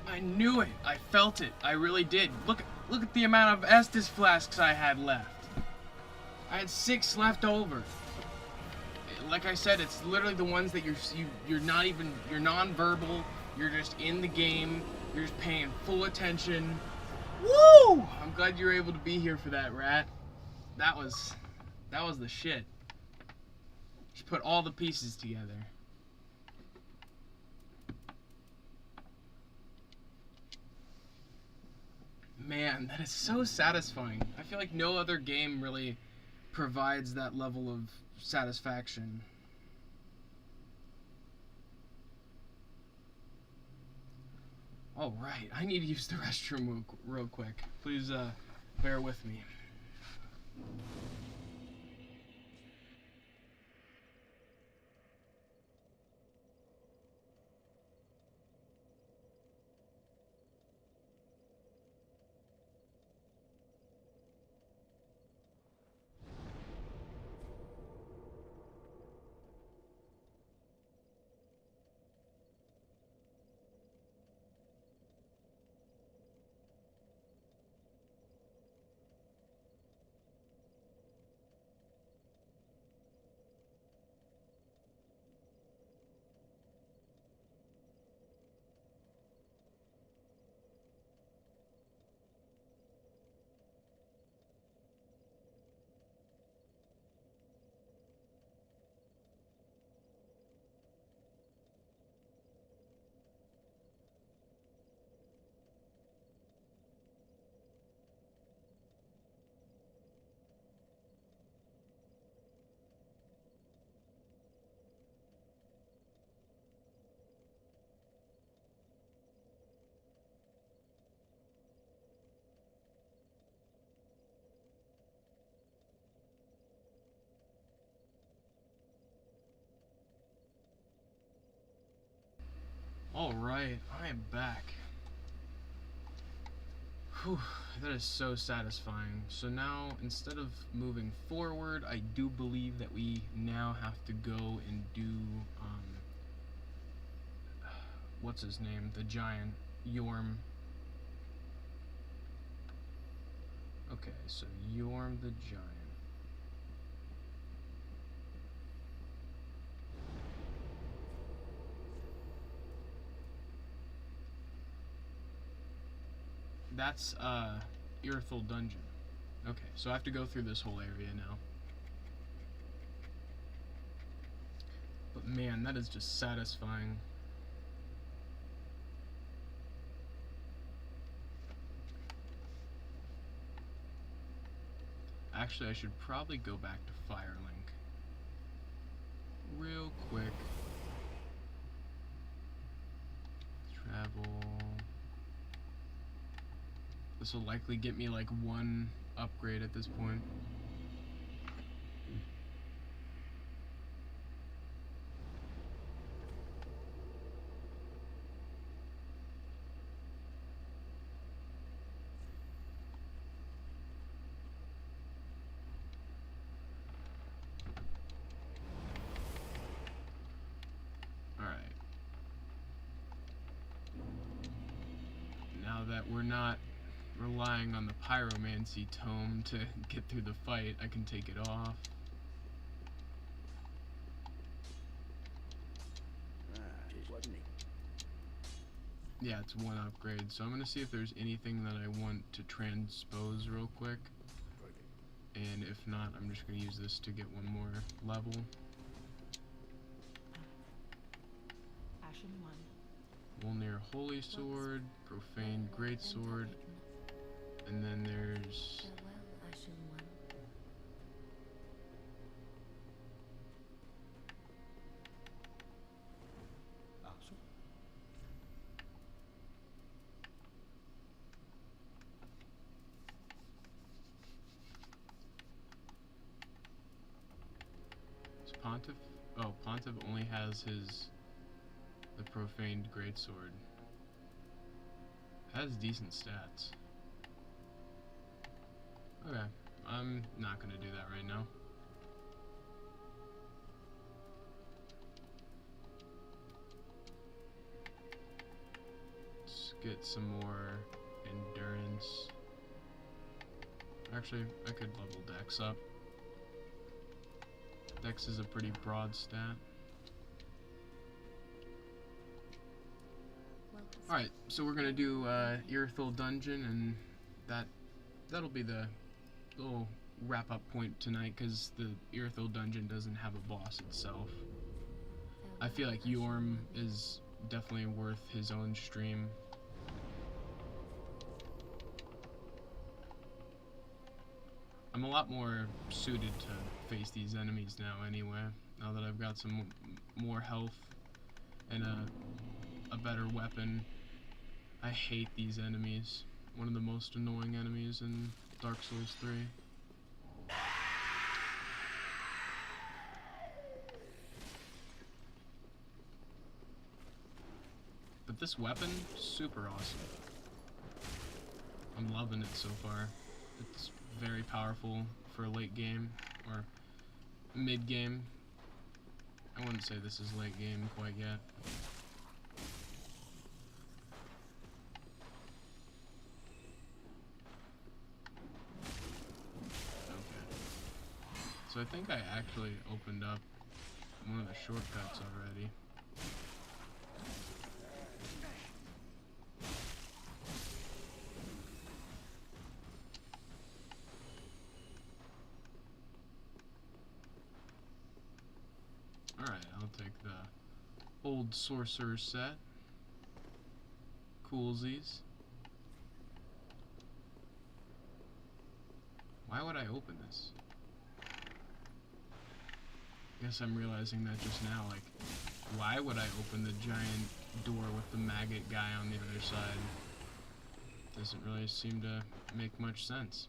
I knew it. I felt it. I really did. Look at the amount of Estus flasks I had left. I had 6 left over. Like I said, it's literally the ones that you're not even, you're non-verbal. You're just in the game. You're just paying full attention. Woo! I'm glad you were able to be here for that, Rat. That was the shit. Just put all the pieces together. Man, that is so satisfying. I feel like no other game really provides that level of satisfaction. Alright, I need to use the restroom real quick. Please bear with me. Alright, I am back. Whew, that is so satisfying. So now, instead of moving forward, I do believe that we now have to go and do, what's his name? The giant, Yorm. Okay, so Yorm the giant. That's Irithyll dungeon. Okay, so I have to go through this whole area now. But man, that is just satisfying. Actually, I should probably go back to Firelink real quick. Travel. This will likely get me like one upgrade at this point. Alright. Now that we're not relying on the pyromancy tome to get through the fight, I can take it off. Wasn't he? Yeah, it's one upgrade, so I'm gonna see if there's anything that I want to transpose real quick, and if not, I'm just gonna use this to get one more level. Ashen one. Wolnir Holy Sword, Profane Greatsword, and then there's Farewell, Ashen one. Pontiff. Oh, Pontiff only has the Profaned Greatsword. Has decent stats. Okay, I'm not gonna do that right now. Let's get some more endurance. Actually, I could level Dex up. Dex is a pretty broad stat. Alright, so we're gonna do Irithyll Dungeon, and that'll be the little wrap-up point tonight, because the Irithyll Dungeon doesn't have a boss itself. I feel like Yorm is definitely worth his own stream. I'm a lot more suited to face these enemies now anyway, now that I've got some more health and a better weapon. I hate these enemies. One of the most annoying enemies in Dark Souls 3. But this weapon, super awesome. I'm loving it so far. It's very powerful for late game, or mid game. I wouldn't say this is late game quite yet. Okay. So I think I actually opened up one of the shortcuts already. Alright, I'll take the old sorcerer set. Coolsies. Why would I open this? Guess I'm realizing that just now, like, why would I open the giant door with the maggot guy on the other side? Doesn't really seem to make much sense.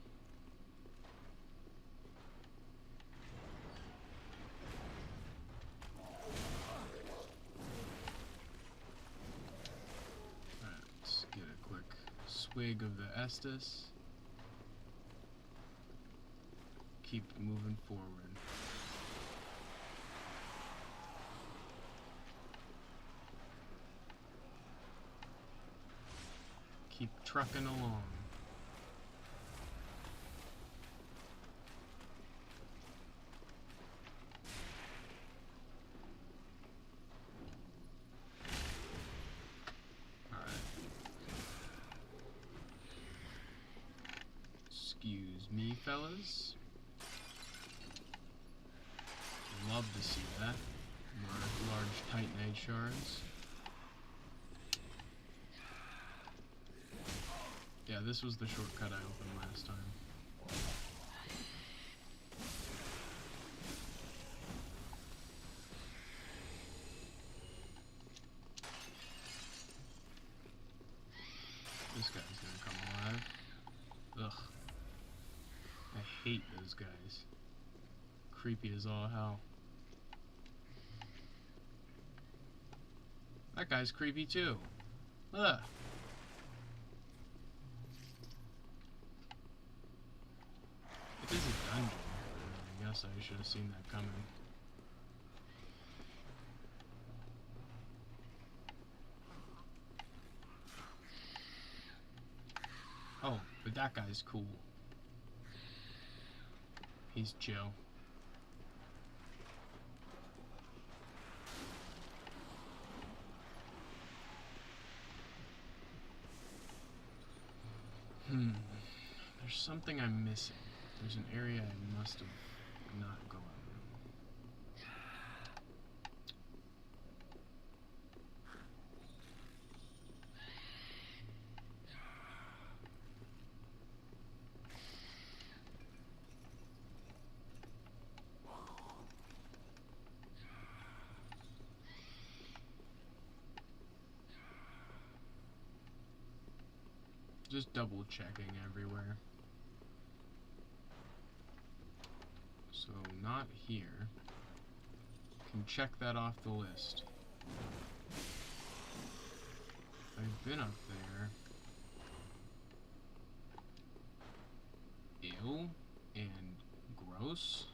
twig of the Estus. Keep moving forward. Keep trucking along. Excuse me, fellas. Love to see that. More large titanite shards. Yeah, this was the shortcut I opened last time. This guy's gonna come alive. Ugh. I hate those guys. Creepy as all hell. That guy's creepy too. Ugh. It is a dungeon. I guess I should have seen that coming. Oh, but that guy's cool. He's Joe. There's something I'm missing. There's an area I must have not gone. Just double checking everywhere. So not here. Can check that off the list. I've been up there. Ew and gross.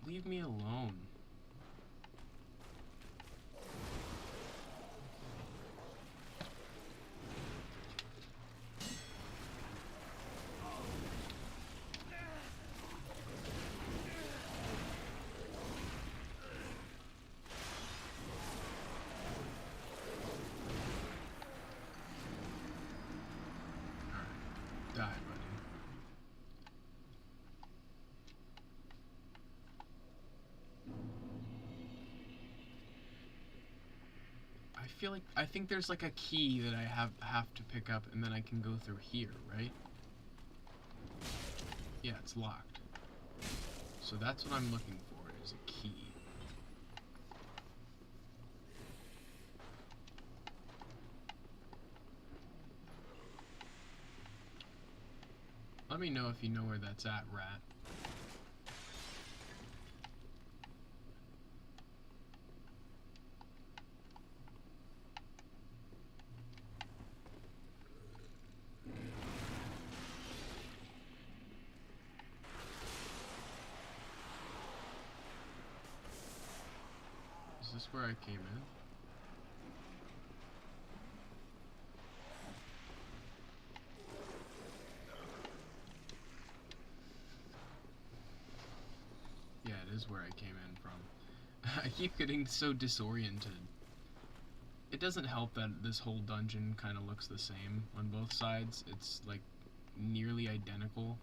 Leave me alone. Die, buddy. I think there's like a key that I have to pick up, and then I can go through here, right? Yeah, it's locked. So that's what I'm looking for, is a key. Let me know if you know where that's at, rat. Is this where I came in? Yeah, it is where I came in from. I keep getting so disoriented. It doesn't help that this whole dungeon kind of looks the same on both sides. It's like nearly identical.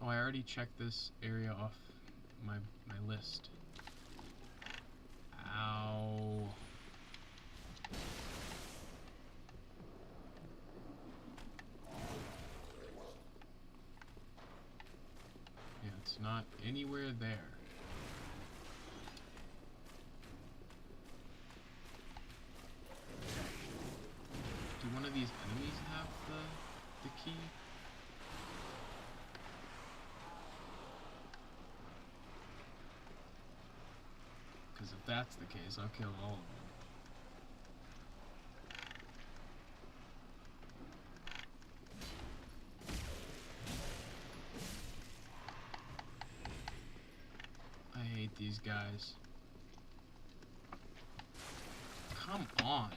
Oh, I already checked this area off my list. Ow. Yeah, it's not anywhere there. Do one of these enemies have the key? Because if that's the case, I'll kill all of them. I hate these guys. Come on.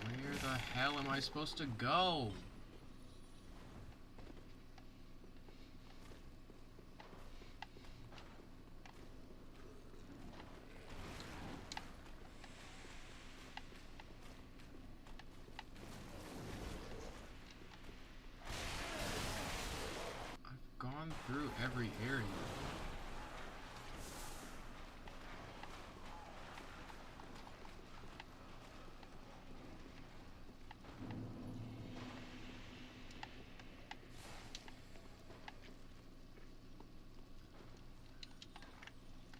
Where the hell am I supposed to go? I've gone through every area.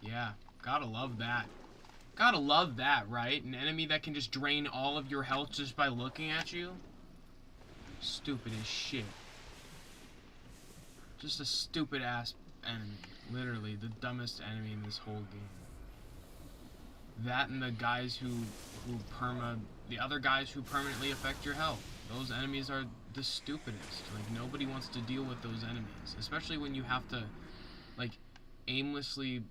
Yeah, gotta love that. Gotta love that, right? An enemy that can just drain all of your health just by looking at you? Stupid as shit. Just a stupid ass enemy. Literally, the dumbest enemy in this whole game. That and the guys the other guys who permanently affect your health. Those enemies are the stupidest. Like, nobody wants to deal with those enemies. Especially when you have to, like, aimlessly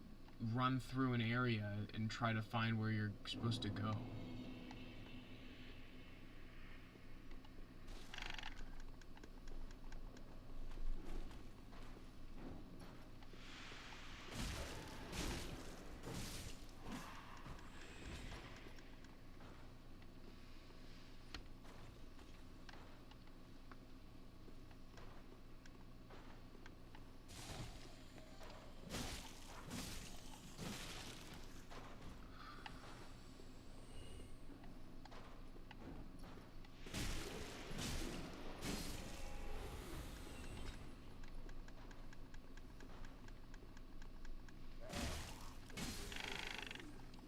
run through an area and try to find where you're supposed to go.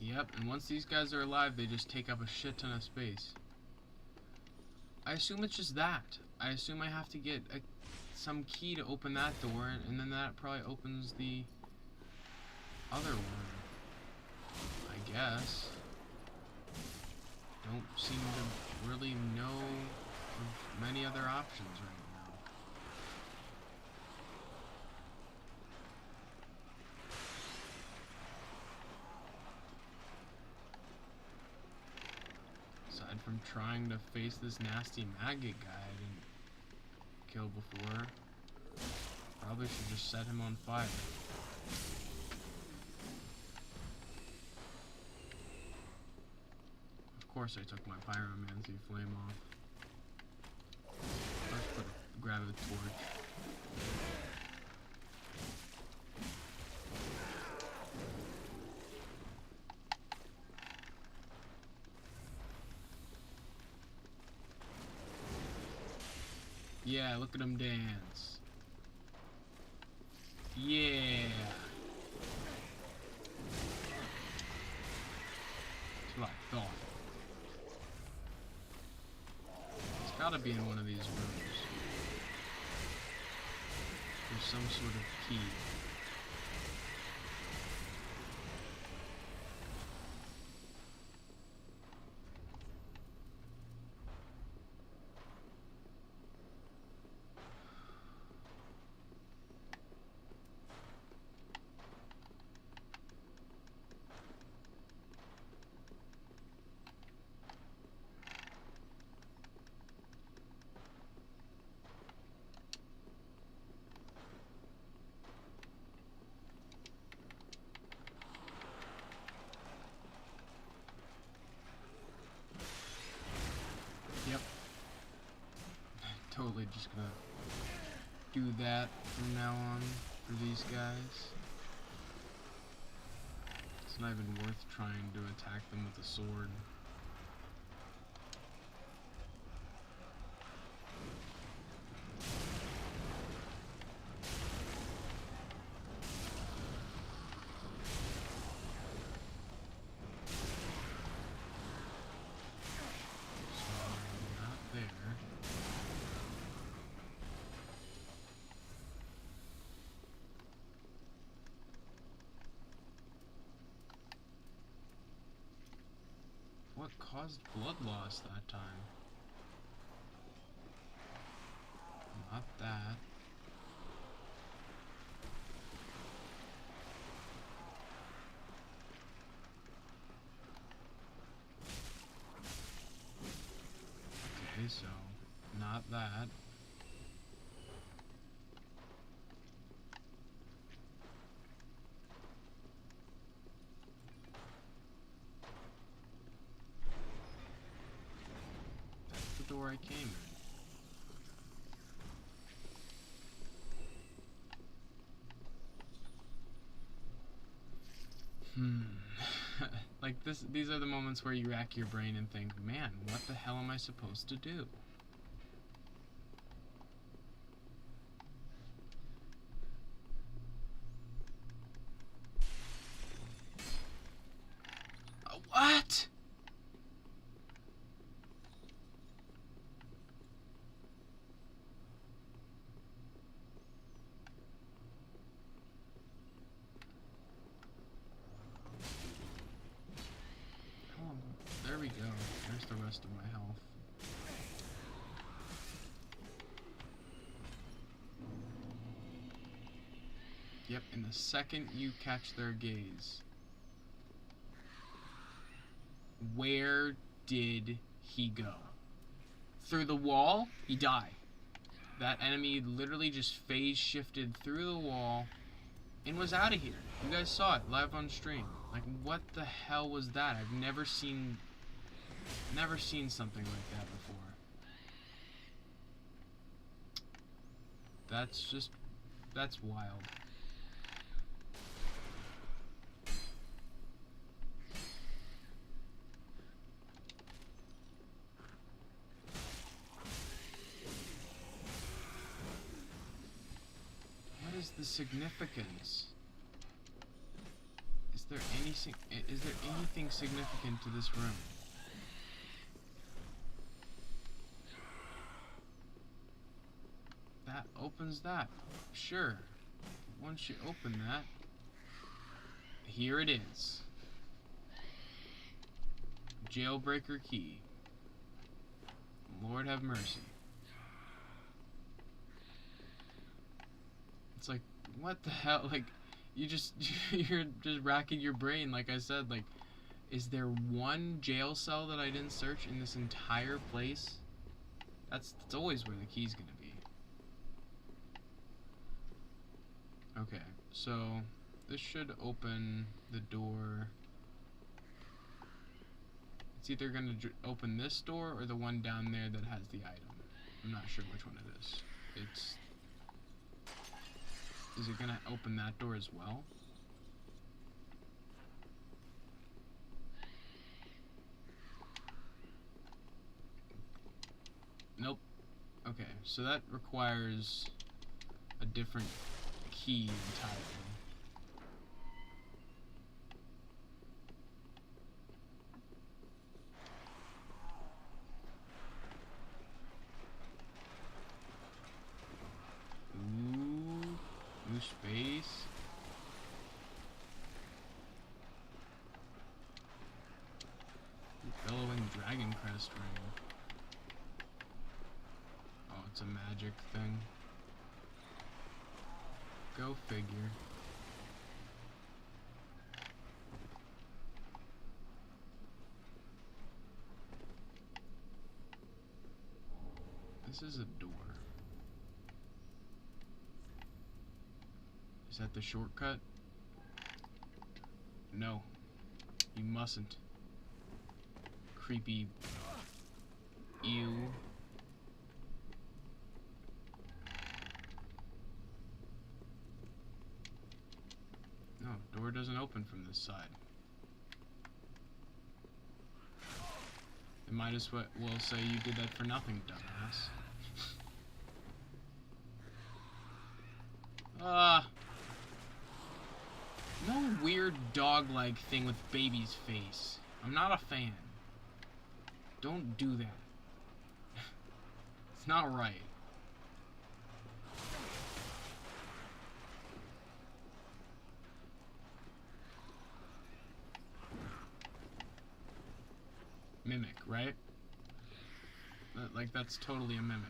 Yep, and once these guys are alive, they just take up a shit ton of space. I assume it's just that. I assume I have to get some key to open that door, and then that probably opens the other one. I guess. Don't seem to really know of many other options right now. From trying to face this nasty maggot guy I didn't kill before. Probably should just set him on fire. Of course I took my pyromancy flame off. Let's grab a torch. Yeah, look at him dance. Yeah. That's what I thought. It's gotta be in one of these rooms. There's some sort of key. just gonna do that from now on for these guys. It's not even worth trying to attack them with a sword. What caused blood loss that time? Not that. Okay, so not that. Door I came in. Like these are the moments where you rack your brain and think, man, what the hell am I supposed to do? What? There we go. There's the rest of my health. Yep, and the second you catch their gaze. Where did he go? Through the wall? He died. That enemy literally just phase shifted through the wall and was out of here. You guys saw it live on stream. Like, what the hell was that? I've never seen something like that before. That's wild. What is the significance? Is there anything significant to this room? That opens that. Sure. Once you open that, here it is. Jailbreaker key. Lord have mercy. It's like, what the hell? Like, you're just racking your brain, like I said. Like, is there one jail cell that I didn't search in this entire place? That's always where the key's gonna be. Okay, so this should open the door. It's either gonna open this door or the one down there that has the item. I'm not sure which one it is. Is it gonna open that door as well? Nope. Okay, so that requires a different key entirely. Ooh, new space. Bellowing Dragon Crest ring. Oh, it's a magic thing. Go figure. This is a door. Is that the shortcut? No. You mustn't. Creepy. Ew. Oh, door doesn't open from this side. They might as well say you did that for nothing, dumbass. No weird dog-like thing with baby's face. I'm not a fan. Don't do that. It's not right. Mimic, right? Like, that's totally a mimic.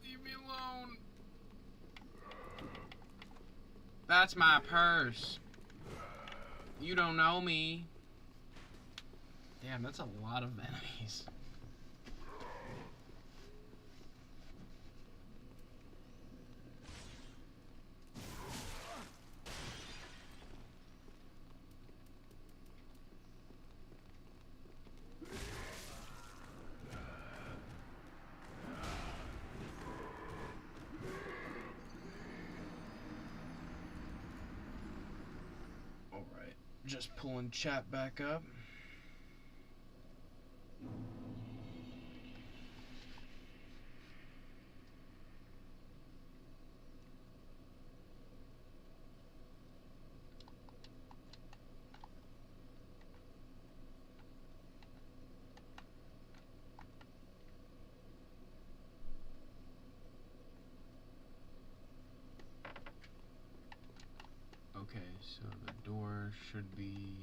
Leave me alone. That's my purse. You don't know me. Damn, that's a lot of enemies. Just pulling chat back up. Okay, so the door should be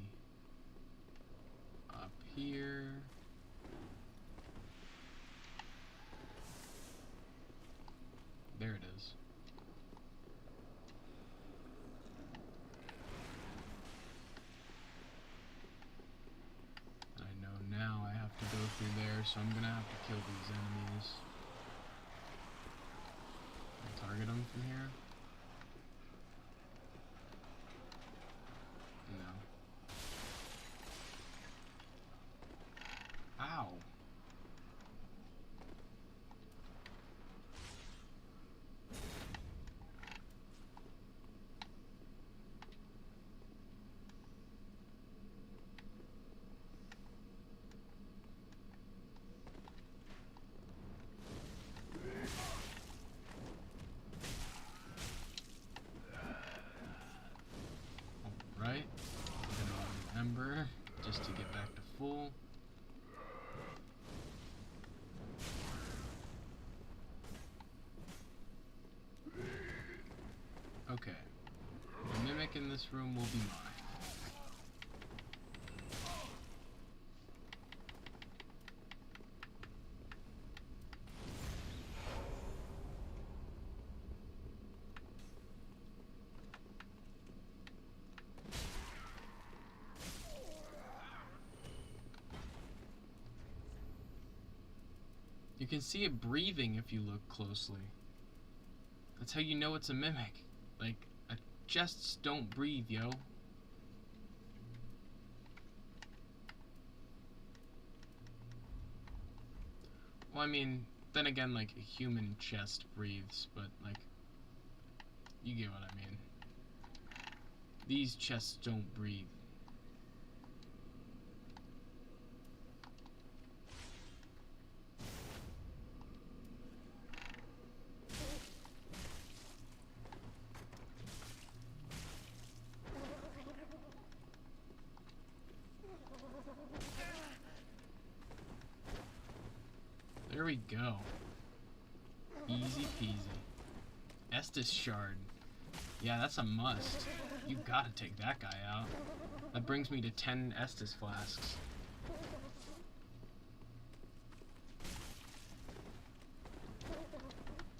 up here. There it is. I know now I have to go through there, so I'm gonna have to kill these enemies. I'll target them from here. Ow. Alright. I'm gonna remember just to get back to full. Okay. The mimic in this room will be mine. You can see it breathing if you look closely. That's how you know it's a mimic. Like, chests don't breathe, yo. Well, I mean, then again, like, a human chest breathes, but, like, you get what I mean. These chests don't breathe. There we go. Easy peasy. Estus shard. Yeah, that's a must. You gotta take that guy out. That brings me to 10 Estus flasks.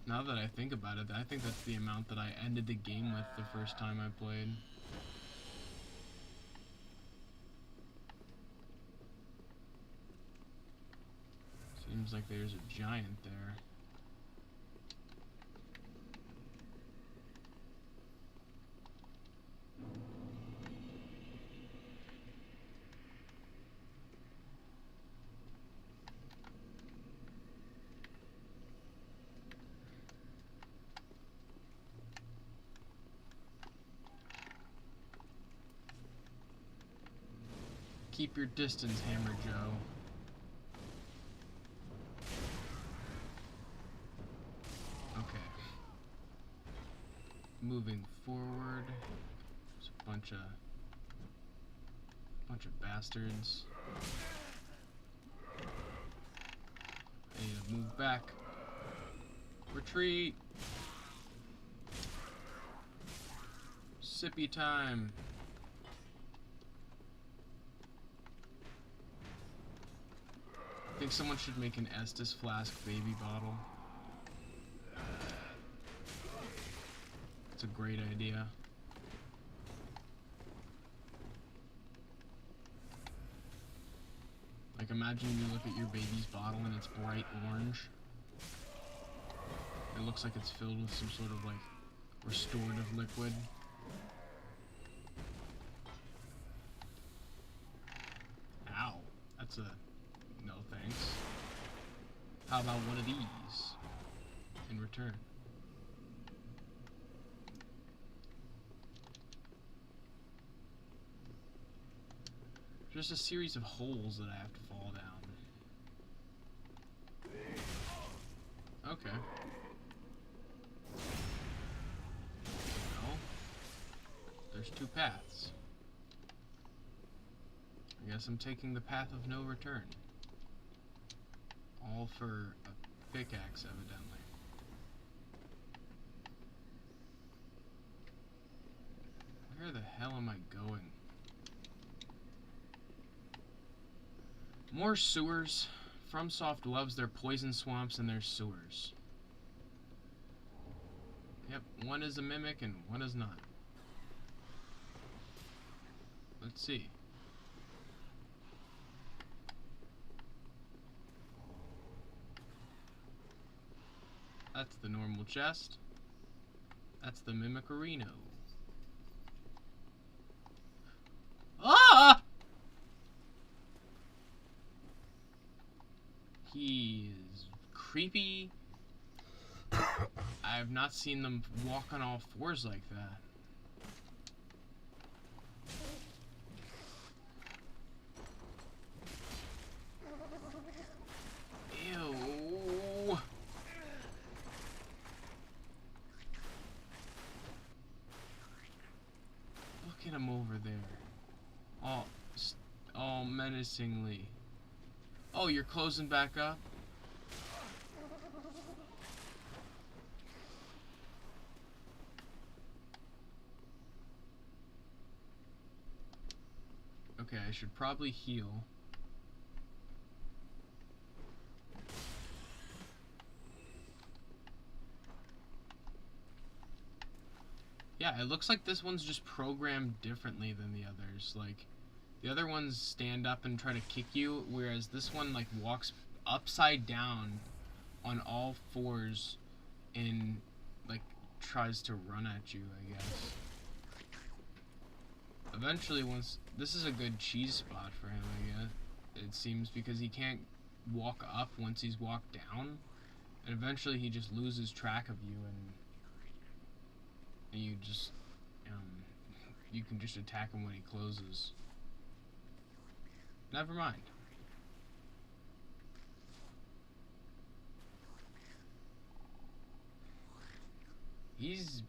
Now that I think about it, I think that's the amount that I ended the game with the first time I played. Seems like there's a giant there. Keep your distance, Hammer Joe. Okay. Moving forward. There's a bunch of bastards. I need to move back. Retreat. Sippy time. I think someone should make an Estus flask baby bottle. It's a great idea. Like, imagine you look at your baby's bottle and it's bright orange. It looks like it's filled with some sort of, like, restorative liquid. Ow. That's a... no thanks. How about one of these in return? Just a series of holes that I have to fall down. Okay. Well, there's two paths. I guess I'm taking the path of no return. All for a pickaxe, evidently. Where the hell am I going? More sewers. FromSoft loves their poison swamps and their sewers. Yep, one is a mimic and one is not. Let's see. That's the normal chest. That's the Mimicarino. Ah! He is creepy. I have not seen them walk on all fours like that. Ew. Look at him over there. All menacingly. Oh, you're closing back up? Okay, I should probably heal. Yeah, it looks like this one's just programmed differently than the others. Like, the other ones stand up and try to kick you, whereas this one, like, walks upside down on all fours and, like, tries to run at you, I guess. Eventually, once... This is a good cheese spot for him, I guess. It seems, because he can't walk up once he's walked down. And eventually he just loses track of you, and you just... you can just attack him when he closes. Never mind. He's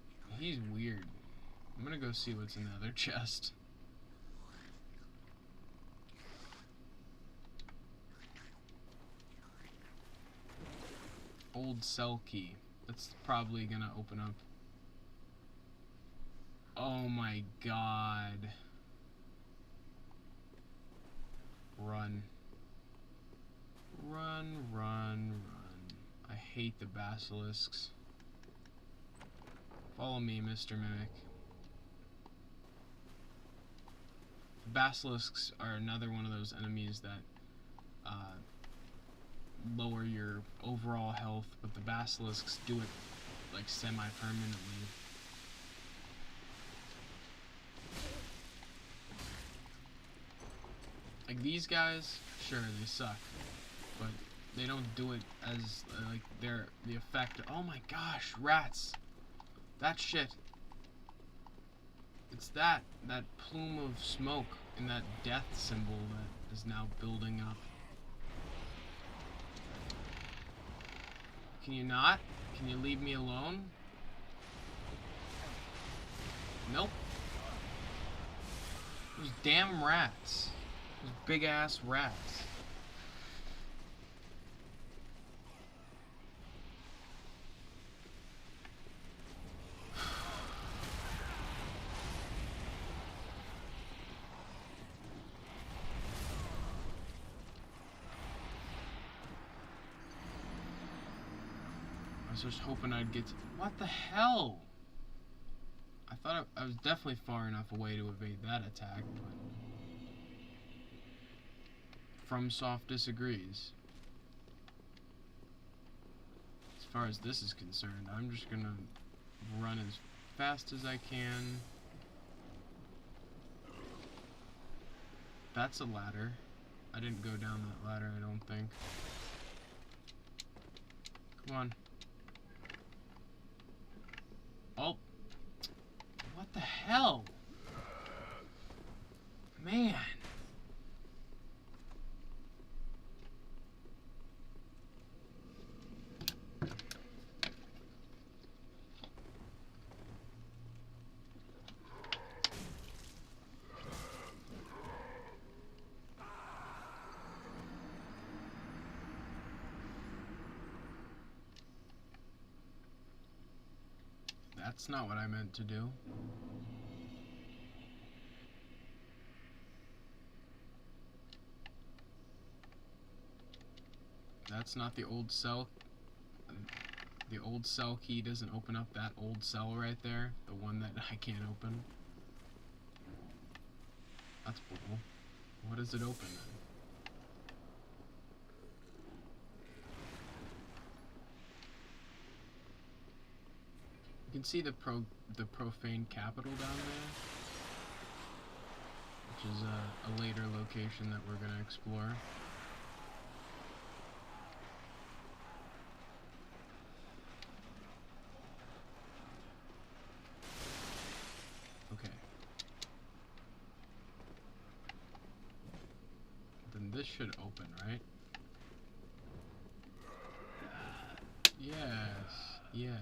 weird. I'm gonna go see what's in the other chest. Old cell key. That's probably gonna open up. Oh my god. Run. Run, run, run. I hate the basilisks. Follow me, Mr. Mimic. Basilisks are another one of those enemies that lower your overall health, but the basilisks do it like semi-permanently. Like these guys, sure, they suck, but they don't do it as like the effect. Oh my gosh, rats! That shit. It's that plume of smoke. in that death symbol that is now building up. Can you not? Can you leave me alone? Nope. Those damn rats. Those big ass rats. I was just hoping I'd get to... What the hell? I thought I was definitely far enough away to evade that attack, but... FromSoft disagrees. As far as this is concerned, I'm just gonna run as fast as I can. That's a ladder. I didn't go down that ladder, I don't think. Come on. Oh. What the hell? Man. That's not what I meant to do. That's not the old cell. The old cell key doesn't open up that old cell right there. The one that I can't open. That's bull. What does it open then? You can see the profane capital down there, which is a later location that we're gonna explore. Okay. Then this should open, right? Yes, yes.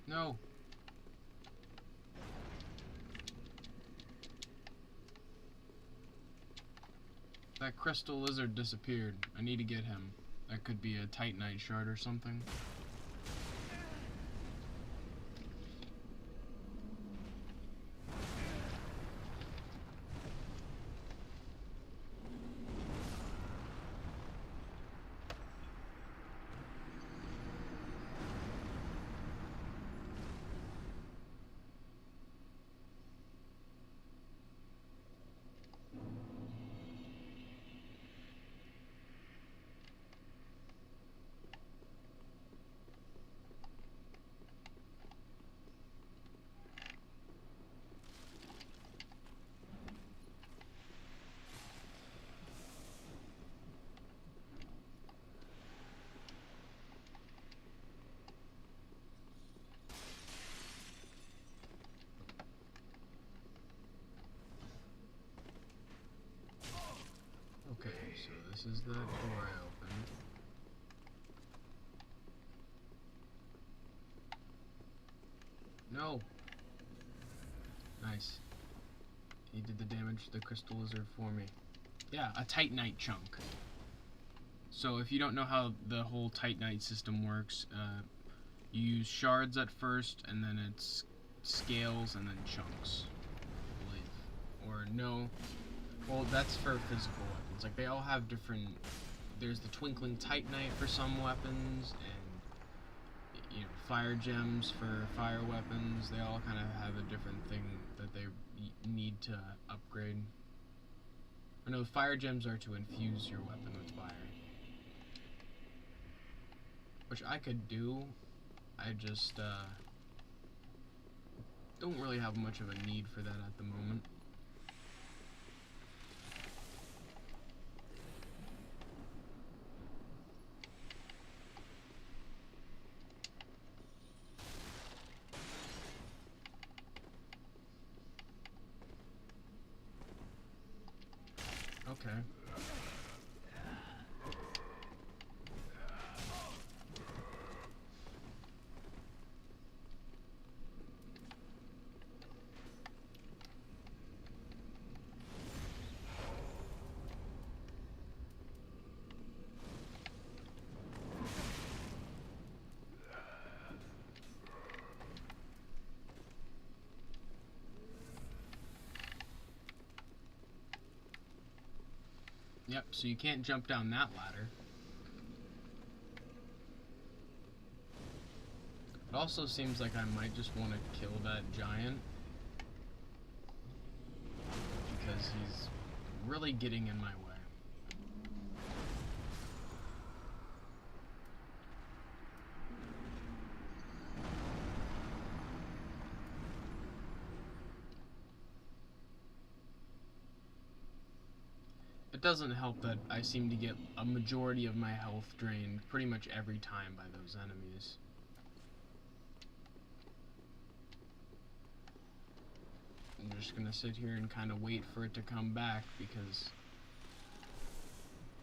No. That crystal lizard disappeared. I need to get him. That could be a Titanite shard or something. Okay, so this is the door I opened. No! Nice. He did the damage to the crystal lizard for me. Yeah, a Titanite chunk. So if you don't know how the whole Titanite system works, you use shards at first, and then it's scales, and then chunks, I believe. Or no. Well, that's for physical weapons. Like, they all have different... There's the Twinkling Titanite for some weapons, and, you know, fire gems for fire weapons. They all kind of have a different thing that they need to upgrade. I know fire gems are to infuse your weapon with fire. Which I could do. I just, don't really have much of a need for that at the moment. okay. Yep, so you can't jump down that ladder. It also seems like I might just want to kill that giant, because he's really getting in my way. It doesn't help that I seem to get a majority of my health drained pretty much every time by those enemies. I'm just gonna sit here and kind of wait for it to come back, because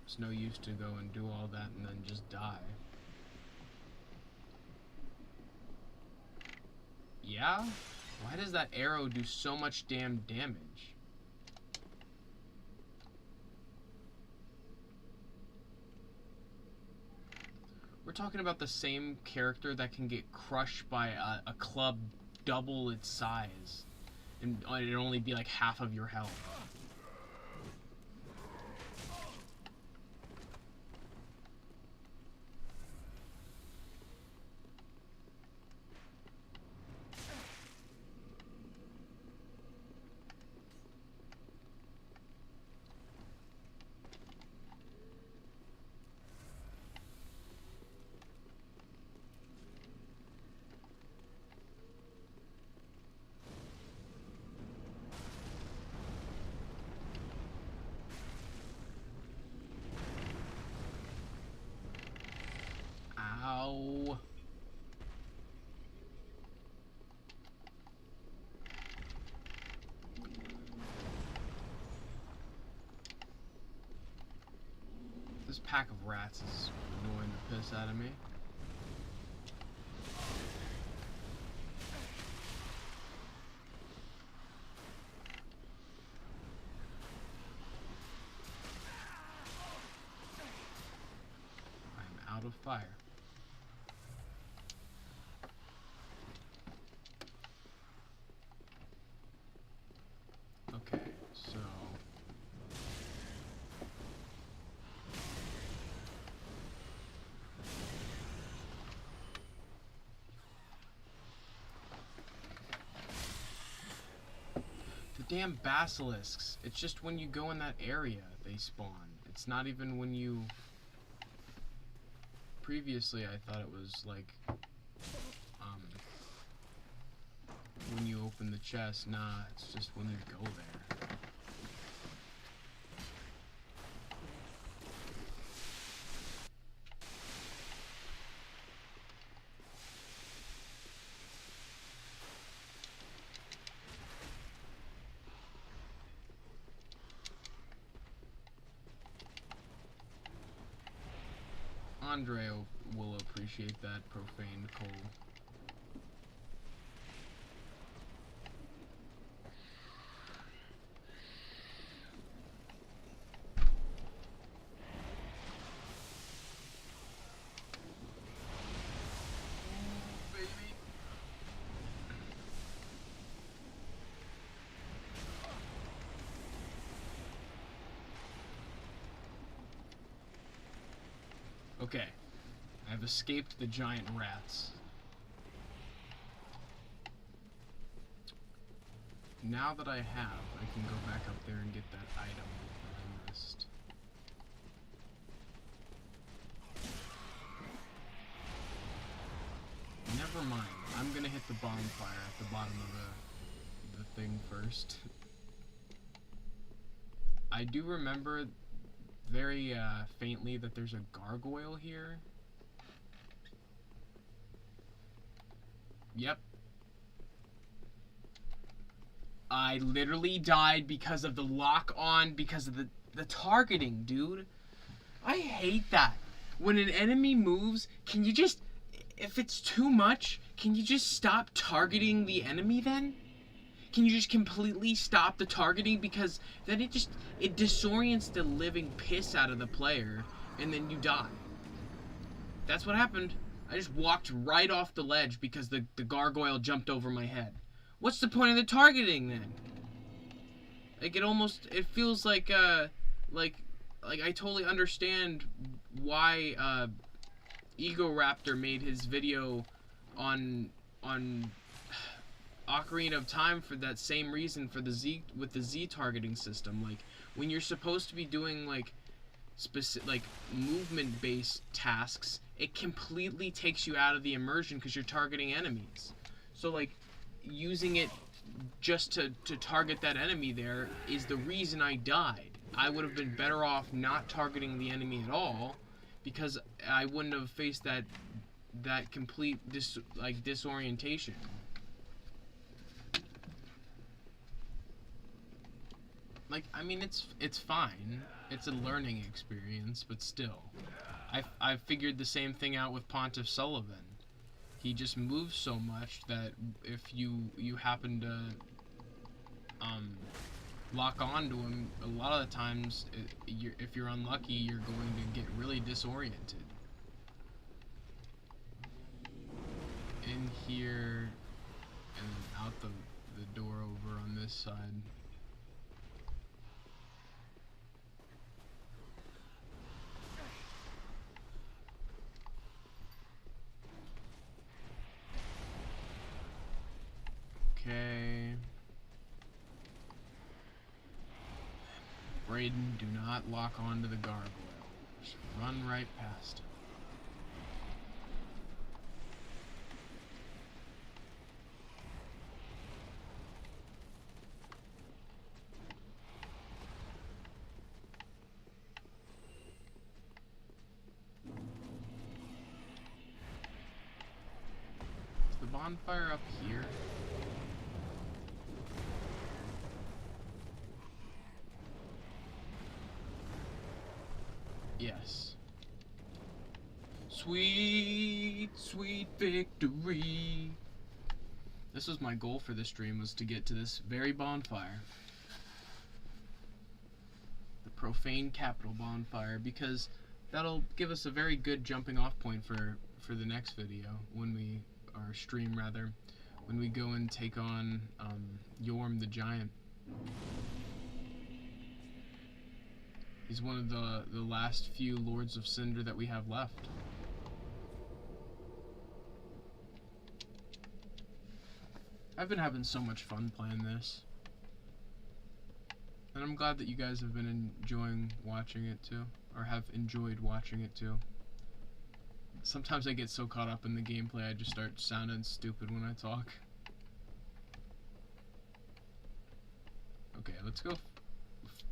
it's no use to go and do all that and then just die. Yeah? Why does that arrow do so much damn damage? We're talking about the same character that can get crushed by a club double its size, and it'd only be like half of your health. Ow. This pack of rats is annoying the piss out of me. I'm out of fire. Okay, so the damn basilisks. It's just when you go in that area they spawn. It's not even when you... Previously I thought it was like when you open the chest. Nah, it's just when you go there. Andre will appreciate that profaned coal. Okay, I've escaped the giant rats. Now that I have, I can go back up there and get that item that I missed. Never mind, I'm gonna hit the bonfire at the bottom of the thing first. I do remember very faintly that there's a gargoyle here. Yep. I literally died because of the lock on, because of the the targeting, dude. I hate that. When an enemy moves, can you just, if it's too much, can you just stop targeting the enemy then? Can you just completely stop the targeting? Because then it disorients the living piss out of the player, and then you die. That's what happened. I just walked right off the ledge because the gargoyle jumped over my head. What's the point of the targeting then? Like, it feels like I totally understand why Egoraptor made his video on Ocarina of Time for that same reason, for the Z targeting system. Like, when you're supposed to be doing like movement based tasks, it completely takes you out of the immersion because you're targeting enemies. So like, using it just to target that enemy there is the reason I died. I would have been better off not targeting the enemy at all, because I wouldn't have faced that complete disorientation. Like, I mean, it's fine. It's a learning experience, but still. I figured the same thing out with Pontiff Sulyvahn. He just moves so much that if you happen to lock onto him, a lot of the times, if you're unlucky, you're going to get really disoriented. In here, and then out the door over on this side. Okay. Brayden, do not lock onto the gargoyle. Just run right past him. Is the bonfire up here? Yes. Sweet, sweet victory. This was my goal for this stream, was to get to this very bonfire. The profane capital bonfire, because that'll give us a very good jumping off point for the next video, or stream rather, when we go and take on Yorm the Giant. He's one of the last few Lords of Cinder that we have left. I've been having so much fun playing this. And I'm glad that you guys have been enjoying watching it too. Or have enjoyed watching it too. Sometimes I get so caught up in the gameplay I just start sounding stupid when I talk. Okay, let's go.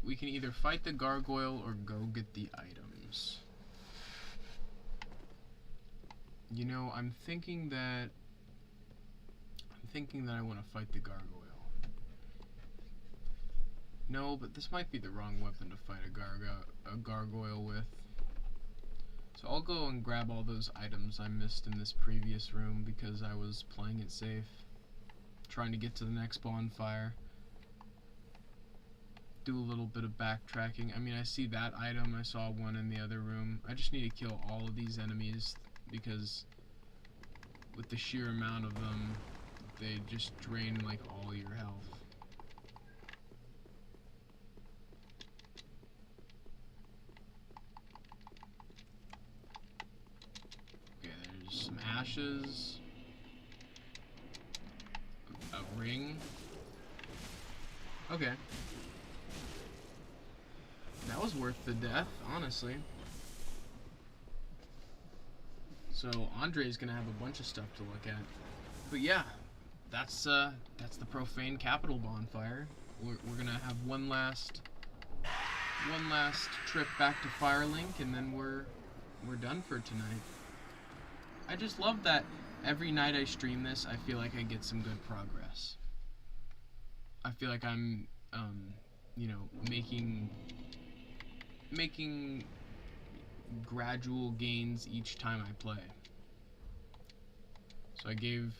We can either fight the gargoyle or go get the items. You know, I'm thinking that I want to fight the gargoyle. No, but this might be the wrong weapon to fight a gargoyle with. So I'll go and grab all those items I missed in this previous room because I was playing it safe, trying to get to the next bonfire. Do a little bit of backtracking. I mean, I see that item, I saw one in the other room. I just need to kill all of these enemies because with the sheer amount of them, they just drain like all your health. Okay, there's some ashes, a ring. Okay. That was worth the death, honestly. So Andre's gonna have a bunch of stuff to look at. But yeah, that's the profane capital bonfire. We're gonna have one last trip back to Firelink, and then we're done for tonight. I just love that every night I stream this, I feel like I get some good progress. I feel like I'm you know, making making gradual gains each time I play. So I gave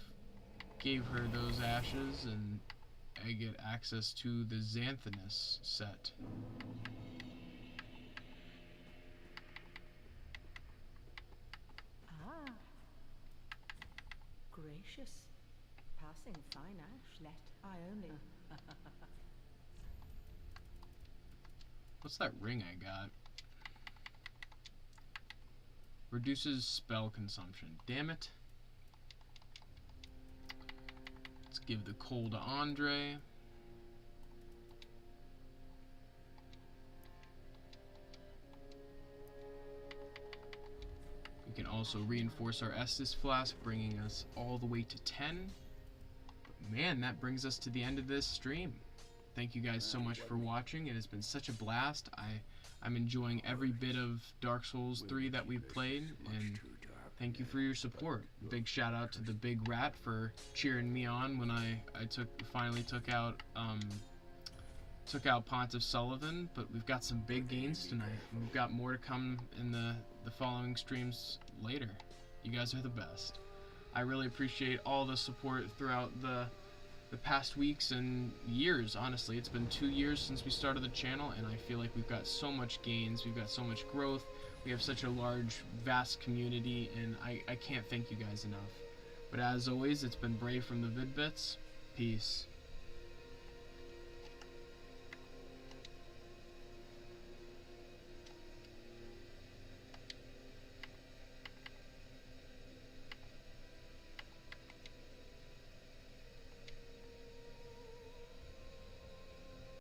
her those ashes, and I get access to the Xanthinus set. Ah. Gracious. Passing fine ash, let I only. What's that ring I got? Reduces spell consumption. Damn it. Let's give the coal to Andre. We can also reinforce our Estus flask, bringing us all the way to 10. But man, that brings us to the end of this stream. Thank you guys so much for watching. It has been such a blast. I'm enjoying every bit of Dark Souls 3 that we've played, and thank you for your support. Big shout out to the Big Rat for cheering me on when I finally took out Pontiff Sulyvahn. But we've got some big gains tonight, and we've got more to come in the following streams later. You guys are the best. I really appreciate all the support throughout the past weeks and years. Honestly, it's been 2 years since we started the channel, and I feel like we've got so much gains, we've got so much growth, we have such a large, vast community, and I can't thank you guys enough. But as always, it's been Brave from the Vid-Bits. Peace.